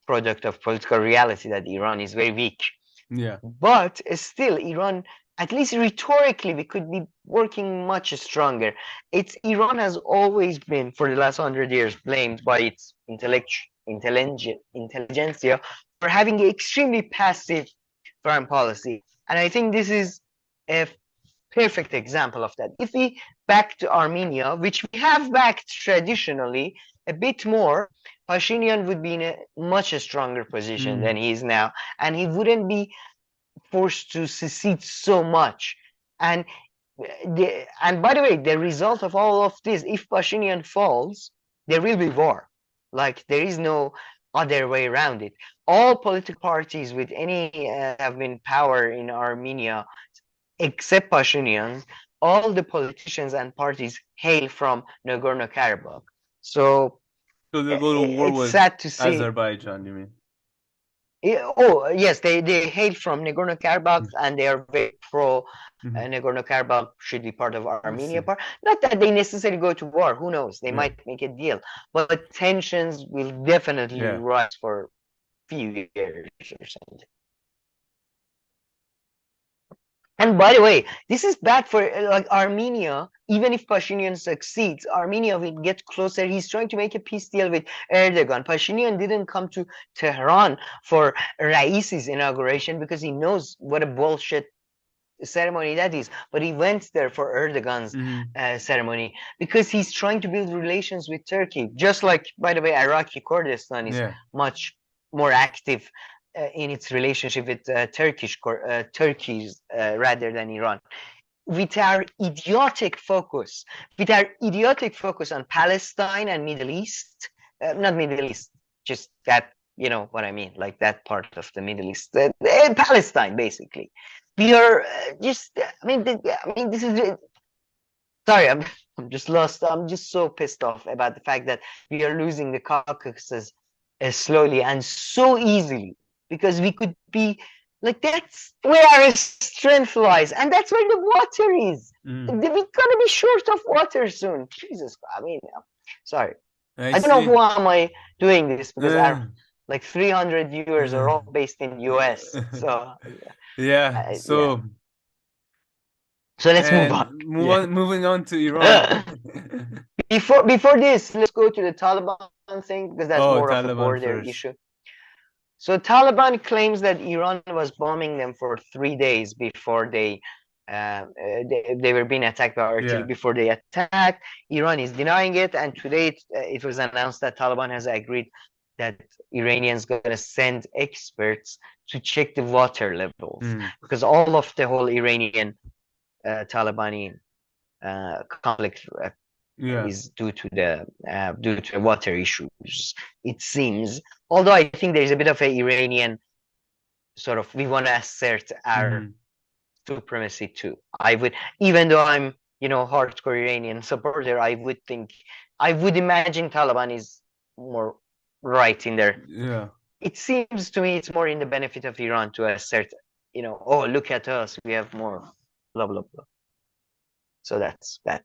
product of political reality that Iran is very weak. Yeah. But still, Iran, at least rhetorically, we could be working much stronger. Iran has always been, for the last 100 years, blamed by its intelligentsia for having an extremely passive foreign policy. And I think this is a perfect example of that. If we back to Armenia, which we have backed traditionally a bit more, Pashinyan would be in a much stronger position than he is now, and he wouldn't be forced to secede so much. And by the way, the result of all of this, if Pashinyan falls, there will be war. Like, there is no other way around it. All political parties with any have been power in Armenia, except Pashinyan, all the politicians and parties hail from Nagorno-Karabakh. So they'll go to war with sad to see. Azerbaijan, you mean? Oh, yes, they hail from Nagorno-Karabakh, and they are very pro Nagorno-Karabakh should be part of Armenia. Not that they necessarily go to war. Who knows? They might make a deal. But tensions will definitely rise for a few years or something. And by the way, this is bad for like Armenia. Even if Pashinyan succeeds, Armenia will get closer. He's trying to make a peace deal with Erdogan. Pashinyan didn't come to Tehran for Raisi's inauguration because he knows what a bullshit ceremony that is. But he went there for Erdogan's ceremony because he's trying to build relations with Turkey. Just like, by the way, Iraqi Kurdistan is much more active in its relationship with Turkish rather than Iran. With our idiotic focus on Palestine and Middle East, not Middle East, just that, you know what I mean, like that part of the Middle East, Palestine, basically. We are this is. Sorry, I'm just lost. I'm just so pissed off about the fact that we are losing the Caucasus slowly and so easily. Because we could be like, that's where our strength lies, and that's where the water is. We're gonna be short of water soon. Jesus, I mean, sorry. I don't know who am I doing this, because our like 300 viewers are all based in US. So so let's move on. Moving on to Iran. Before this, let's go to the Taliban thing, because that's more of a border issue. So Taliban claims that Iran was bombing them for 3 days before they were being attacked by artillery before they attacked. Iran is denying it, and today it was announced that Taliban has agreed that Iranians going to send experts to check the water levels, because all of the whole Iranian Talibani conflict is due to the water issues, it seems. Although I think there's a bit of an Iranian sort of, we want to assert our supremacy too. I would, even though I'm, hardcore Iranian supporter, I would imagine Taliban is more right in there. Yeah. It seems to me it's more in the benefit of Iran to assert, oh, look at us, we have more, blah, blah, blah. So that's that.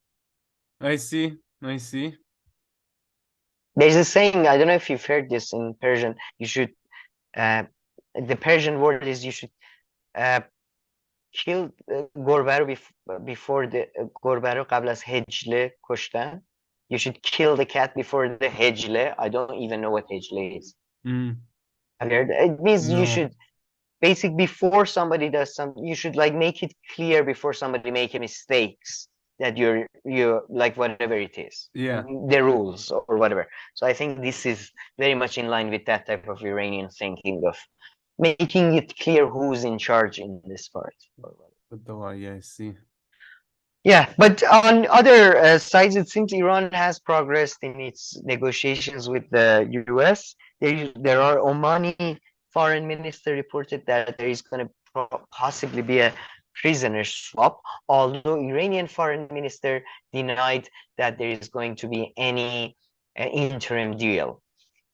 I see. There's a saying, I don't know if you've heard this in Persian, you should, the Persian word is you should kill Gorbaro before the Gorbaro qabl az hejle kushtan. You should kill the cat before the hejle. I don't even know what hejle is. Have you heard? It means you should, before somebody does something, you should like make it clear before somebody make a mistakes that you're like whatever it is, the rules or whatever. So I think this is very much in line with that type of Iranian thinking of making it clear who's in charge in this part. Yeah, I see. Yeah, but on other sides, it seems Iran has progressed in its negotiations with the US. There are Omani foreign minister reported that there is going to possibly be a prisoner swap, although Iranian foreign minister denied that there is going to be any interim deal,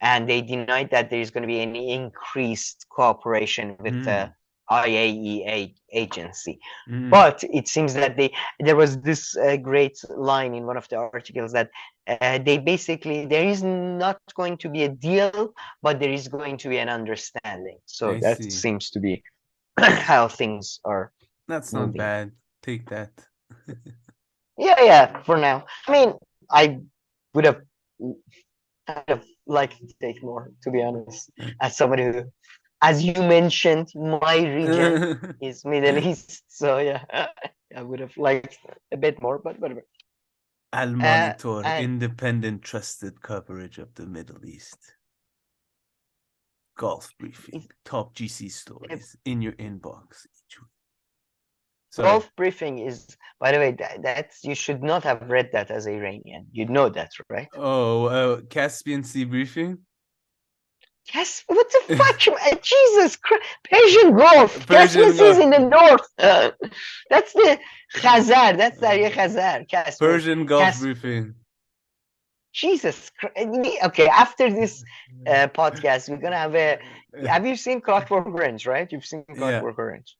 and they denied that there is going to be any increased cooperation with the IAEA agency. But it seems that there was this great line in one of the articles that they basically, there is not going to be a deal, but there is going to be an understanding. So I that see. seems to be how things are That's not moving. bad. Take that. Yeah, for now. I mean, I would have kind of liked to take more, to be honest, as somebody who, as you mentioned, my region is Middle East. So yeah, I would have liked a bit more, but whatever. Al Monitor, independent, trusted coverage of the Middle East. Golf briefing, top GC stories in your inbox each week. Golf briefing is, by the way, that's, you should not have read that as Iranian. You know that, right? Oh, Caspian Sea briefing. Yes, what the fuck? Jesus Christ. Persian Gulf. Caspian Sea is in the north. That's the Khazar. That's Darya Khazar. Persian Gulf briefing. Jesus Christ. Okay, after this podcast, we're going to have a... Have you seen Clockwork Orange, right? You've seen Clockwork Orange.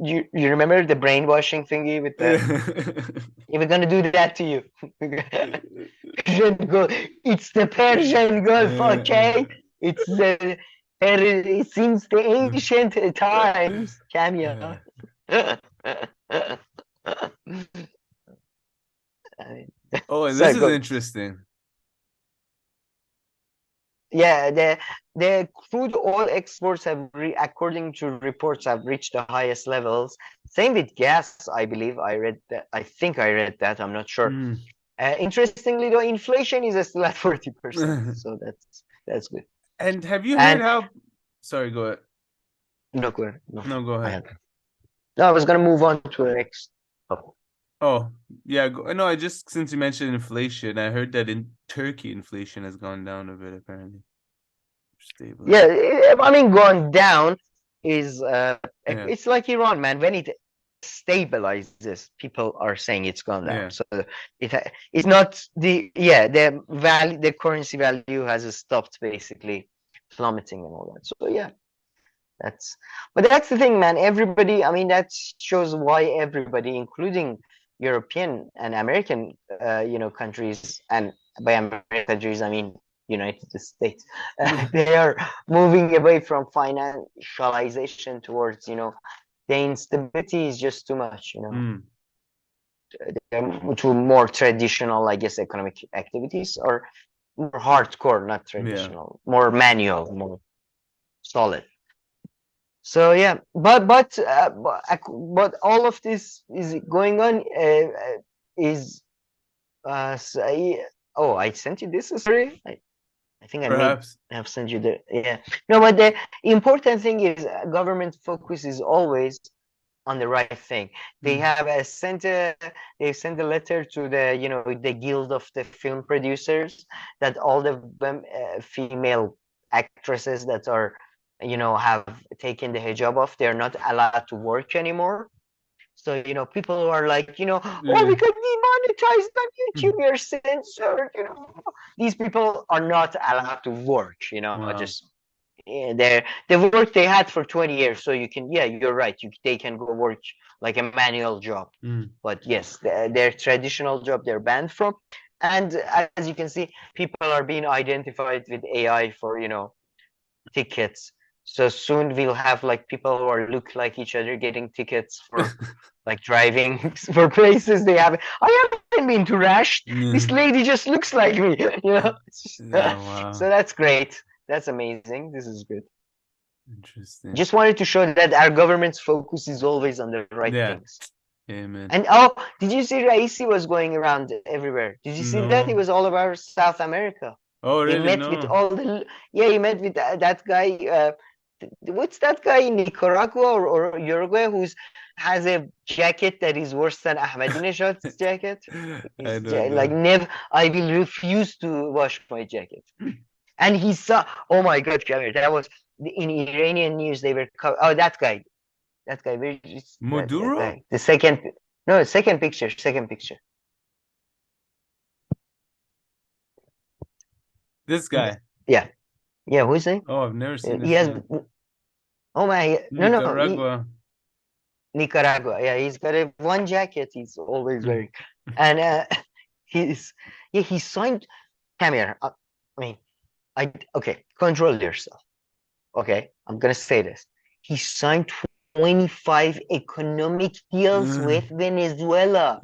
You remember the brainwashing thingy with the... We're going to do that to you. Persian Gulf. It's the Persian Gulf, okay? It's since the ancient times. Cameo. Oh, this is interesting. Yeah, the crude oil exports have, according to reports, have reached the highest levels. Same with gas, I believe. I read that. I think I read that. I'm not sure. Interestingly, though, inflation is still at 40%, so that's good. And have you heard how? Sorry, go ahead. No, go ahead. No, go ahead. No, I was gonna move on to the next. Oh, yeah. No, I just, since you mentioned inflation, I heard that in Turkey, inflation has gone down a bit, apparently. Stable. Yeah, I mean, going down is it's like Iran, man. When it stabilizes, people are saying it's gone down. So it's not the value, the currency value has stopped basically plummeting and all that. So yeah, but that's the thing, man. Everybody, I mean, that shows why everybody, including European and American countries, and by American countries I mean United States, they are moving away from financialization towards, the instability is just too much, to more traditional, I guess, economic activities, or more hardcore, not traditional, more manual, more solid. So yeah, but all of this is going on is I sent you this story. I think Perhaps. I have sent you the no, but the important thing is government focus is always on the right thing. They have sent a letter to the the Guild of the Film Producers, that all the female actresses that are have taken the hijab off, they're not allowed to work anymore. So people who are like we got demonetized on YouTube, you're censored, these people are not allowed to work, Wow. just the work they had for 20 years. So you can, you're right, they can go work like a manual job, but yes, their traditional job they're banned from. And as you can see, people are being identified with AI for tickets. So soon we'll have like people who look like each other getting tickets for like driving for places they haven't. I haven't been to Rash. This lady just looks like me, Wow. So that's great. That's amazing. This is good. Interesting. Just wanted to show that our government's focus is always on the right things. Amen. And did you see Raisi was going around everywhere? Did you see that? He was all over South America. Oh, really? He met with all the he met with that guy, what's that guy in Nicaragua or Uruguay who's has a jacket that is worse than Ahmadinejad's jacket? I He's don't like, know. never, I will refuse to wash my jacket. And he saw, oh my God, Kamir, that was in Iranian news. They were, oh, that guy, where is that Maduro? guy? The second, no, second picture. This guy. Yeah, who's he? Oh, I've never seen He this has, man. oh my, no, Nicaragua. Nicaragua. Yeah, he's got one jacket he's always wearing. And he signed, come here. I mean, okay, control yourself. Okay, I'm gonna say this. He signed 25 economic deals with Venezuela.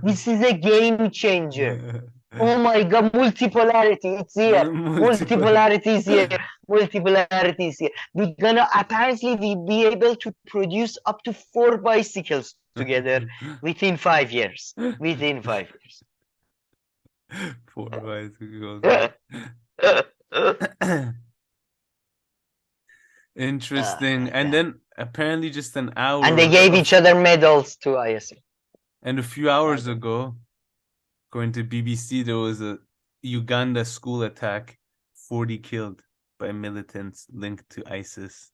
This is a game changer. Oh my God, multipolarity, it's here. Multipolarity is here. Multipolarity is here. We're gonna apparently be able to produce up to 4 bicycles together within 5 years. Within 5 years. 4 bicycles. Interesting. And then apparently just an hour. And they gave each other medals to ISL. And a few hours ago, according to BBC, there was a Uganda school attack, 40 killed by militants linked to ISIS.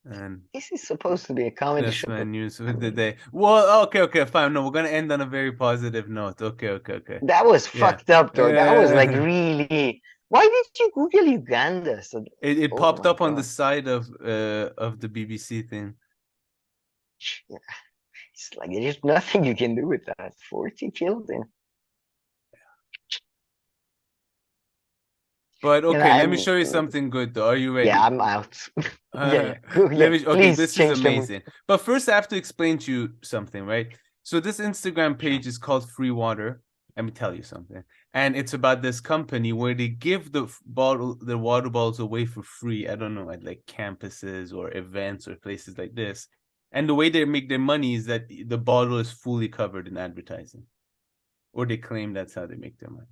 And this is supposed to be a comedy that's show. my news of the day. Well, okay, fine. No, we're gonna end on a very positive note. Okay. That was fucked up, though. That was like really. Why did you Google Uganda? So it popped up on the side of the BBC thing. Yeah. It's like there's nothing you can do with that. 40 killed in. But okay, let me show you something good though. Are you ready? Yeah, I'm out. Okay, Please this is amazing. But first I have to explain to you something, right? So this Instagram page is called Free Water. Let me tell you something. And it's about this company where they give the water bottles away for free. I don't know, at like campuses or events or places like this. And the way they make their money is that the bottle is fully covered in advertising. Or they claim that's how they make their money.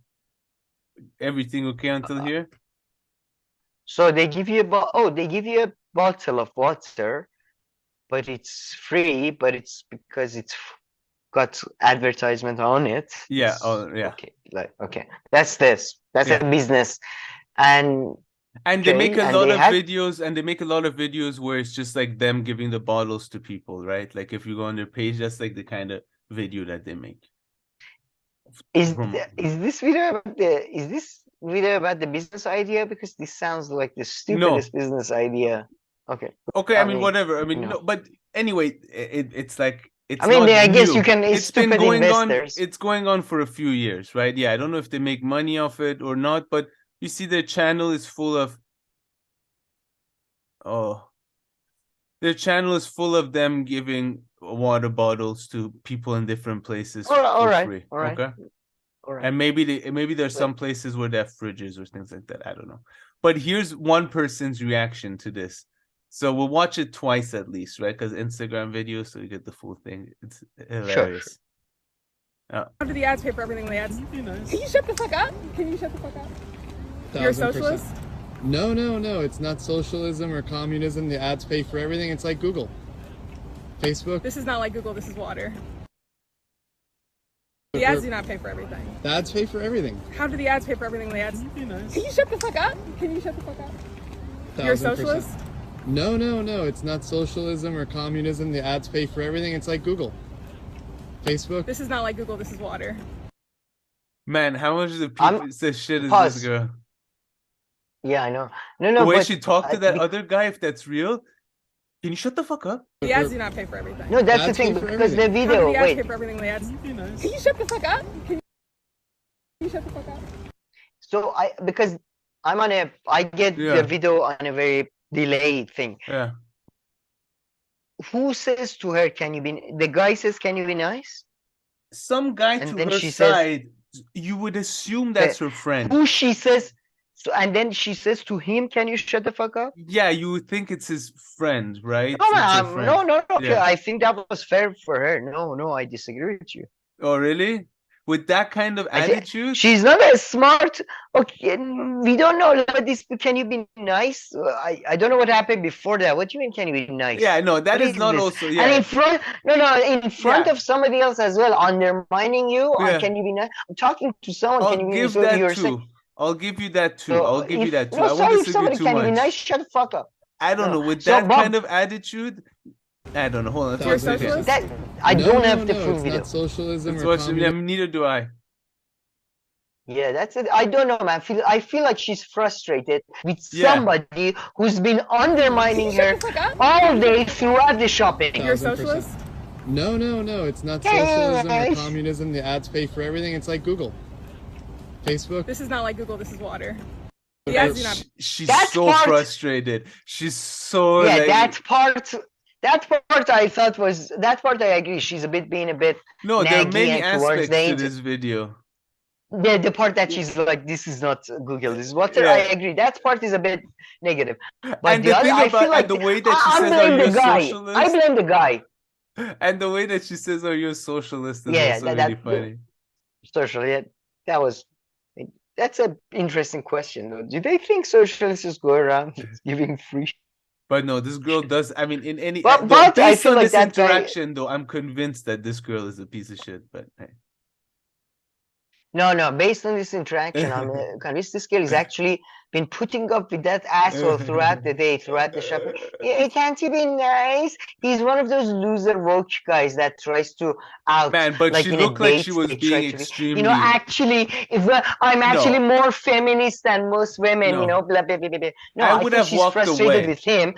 Everything okay until here? So they give you a bottle of water, but it's free, but it's because it's got advertisement on it. Yeah. Oh, yeah. Okay. That's a business. And they make a lot of videos, and they make a lot of videos where it's just like them giving the bottles to people, right? Like if you go on their page, that's like the kind of video that they make. Is this video about the business idea? Because this sounds like the stupidest business idea. Okay. I mean, whatever. I mean, no, but anyway, it's like it's. I mean, I guess new. you can. It's been going investors. It's going on for a few years, right? Yeah, I don't know if they make money off it or not, but you see, their channel is full of. Their channel is full of them giving water bottles to people in different places for free. All right. Okay. All right. And maybe there's some places where they have fridges or things like that. I don't know. But here's one person's reaction to this. So we'll watch it twice at least, right? Because Instagram videos, so you get the full thing. It's hilarious. How do the ads pay for everything? The ads. Can you shut the fuck up? You're a socialist? No. It's not socialism or communism. The ads pay for everything. It's like Google, Facebook. This is not like Google. This is water. The ads do not pay for everything. The ads pay for everything. How do the ads pay for everything? The ads. Can you shut the fuck up? You're a socialist? No. It's not socialism or communism. The ads pay for everything. It's like Google, Facebook. This is not like Google. This is water. Man, how much of the people say shit is this girl? Yeah, I know. No. The way she talked to that other guy, if that's real, can you shut the fuck up? The ads do not pay for everything. No, that's the thing, because the video. How do the ads pay for everything? The ads. Can you shut the fuck up? So because I get the video on a very delayed thing. Yeah. Who says to her, "Can you be?" The guy says, "Can you be nice?" Some guy and to then her she side. You would assume that's her friend. Who she says. So, and then she says to him, "Can you shut the fuck up?" Yeah, you would think it's his friend, right? No. Yeah. I think that was fair for her. No, I disagree with you. Oh, really? with that kind of I say, attitude. she's not as smart. Okay, we don't know about this. Can you be nice? I don't know what happened before that. What do you mean? Can you be nice? Yeah, no, that What is not this? also. And Yeah, in front, in front Yeah. of somebody else as well, undermining you. Yeah. Can you be nice? I'm talking to someone. I'll Can you be give so that you're too. I'll give you that too. So I'll give you if that too. no, I won't sorry, if disagree somebody too can be much. nice, shut the fuck up. I don't No. know. With So, that Bob- kind of attitude, I don't know. Hold on. Let's You're a watch it again. socialist? That I No, don't no, have the no, full it's video. not socialism Let's or watch it. Yeah, communism. neither do I. Yeah, that's it. I don't know, man. I feel like she's frustrated with Yeah. somebody who's been undermining Shut her the fuck up. all day throughout the shopping. You're a 1000%. socialist? No, no, no, it's not Yeah, socialism or guys. communism. The ads pay for everything. It's like Google, Facebook. This is not like Google, this is water. The Okay. ads do not. She's That so part- frustrated. She's so Yeah, like, that part I thought was that part. I agree. She's being a bit no, there are naggy many and towards aspects the to this video. the part that she's like, this is not Google, this is water. Yeah. I agree. That part is a bit negative. But And the other, thing I about feel like the way that she I says, "Are blame you the a guy. socialist?" I blame the guy. And the way that she says, "Are you a socialist?" is Yeah, also that- really that- funny. Socially, that's an interesting question though. Do they think socialists just go around giving free? But no, this girl does. I mean, in any But- though, but I based feel on like this that guy- interaction, though, I'm convinced that this girl is a piece of shit. But hey. No. Based on this interaction, I'm convinced this girl has actually been putting up with that asshole throughout the day, throughout the shopping. Yeah, can't he be nice? He's one of those loser woke guys that tries to out. Man, but like she in a looked like date, she was they try being to be- extremely. You know, actually, if I'm actually more feminist than most women, No. you know, blah blah blah blah. blah. No, I I would think have she's walked frustrated away. with him.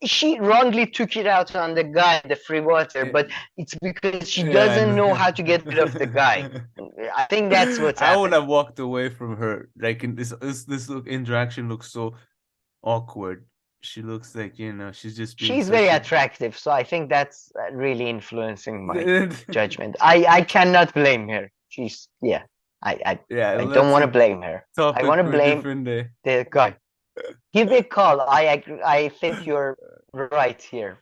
She wrongly took it out on the guy, the free water, but it's because she Yeah, I doesn't know. know how to get rid of the guy. I think that's what's I would happening. have walked away from her. Like in this interaction looks so awkward. She looks like she's just being She's very such a- attractive, so I think that's really influencing my judgment. I cannot blame her. She's yeah. I Yeah, don't want to blame her. Topic wanna for a blame- different day. The guy. Give me a call. I agree. I think you're right here.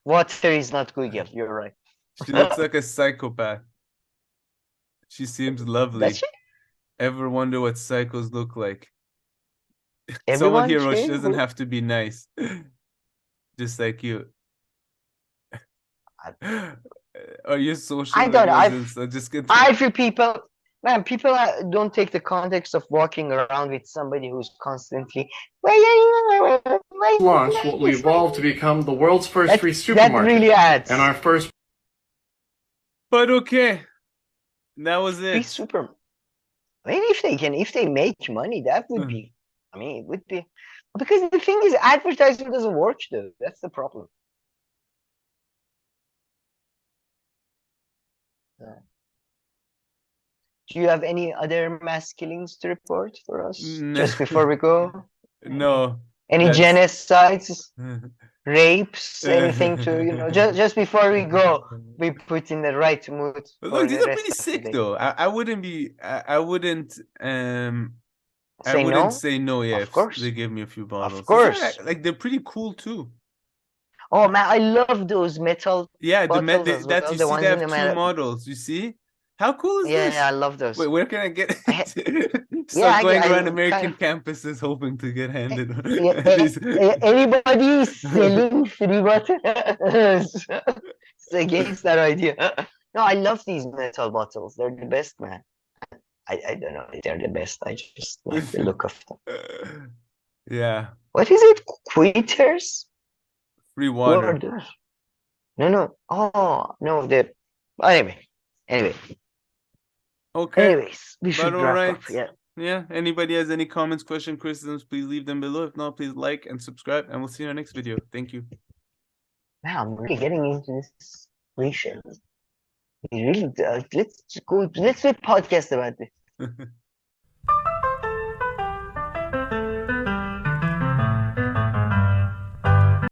Water is not Google. You're right. She looks like a psychopath. She seems lovely. Does she? Ever wonder what psychos look like? Someone Everyone here, she too? doesn't have to be nice. Just like you. Are you social? I don't know. Just get I feel people don't take the context of walking around with somebody who's constantly. Launched what we evolved to become the world's first free That supermarket. really adds. And our first But okay. That was Free it. super. I mean, if they make money, that would be. I mean, it would be. Because the thing is, advertising doesn't work though. That's the problem. Do you have any other mass killings to report for us No. just before we go? No. Any That's- genocides, rapes, anything to just before we go, we put in the right mood. But for look, these the are rest pretty of the sick day. though. I wouldn't be I wouldn't Say no? say no, yeah, Of if course. they give me a few bottles. course. Like they're pretty cool too. Oh man, I love those metal. Yeah, Bottles as well, you the see ones they in have the two metal. models. You see? How cool is this? Yeah, I love those. Wait, where can I get I- start I- going I around kind American of- campuses hoping to get handed these. Anybody selling free bottles? It's against that idea. No, I love these metal bottles. They're the best, man. I don't know if they're the best. I just like the look of them. Yeah, What is it? Quitters? free Who are water. those? No. Oh, no. Anyway. Okay. Anyways, we should all wrap right. up. Yeah. Yeah. Anybody has any comments, questions, criticisms, please leave them below. If not, please like and subscribe, and we'll see you in our next video. Thank you. Wow, I'm really getting into this research. Let's do a podcast about this.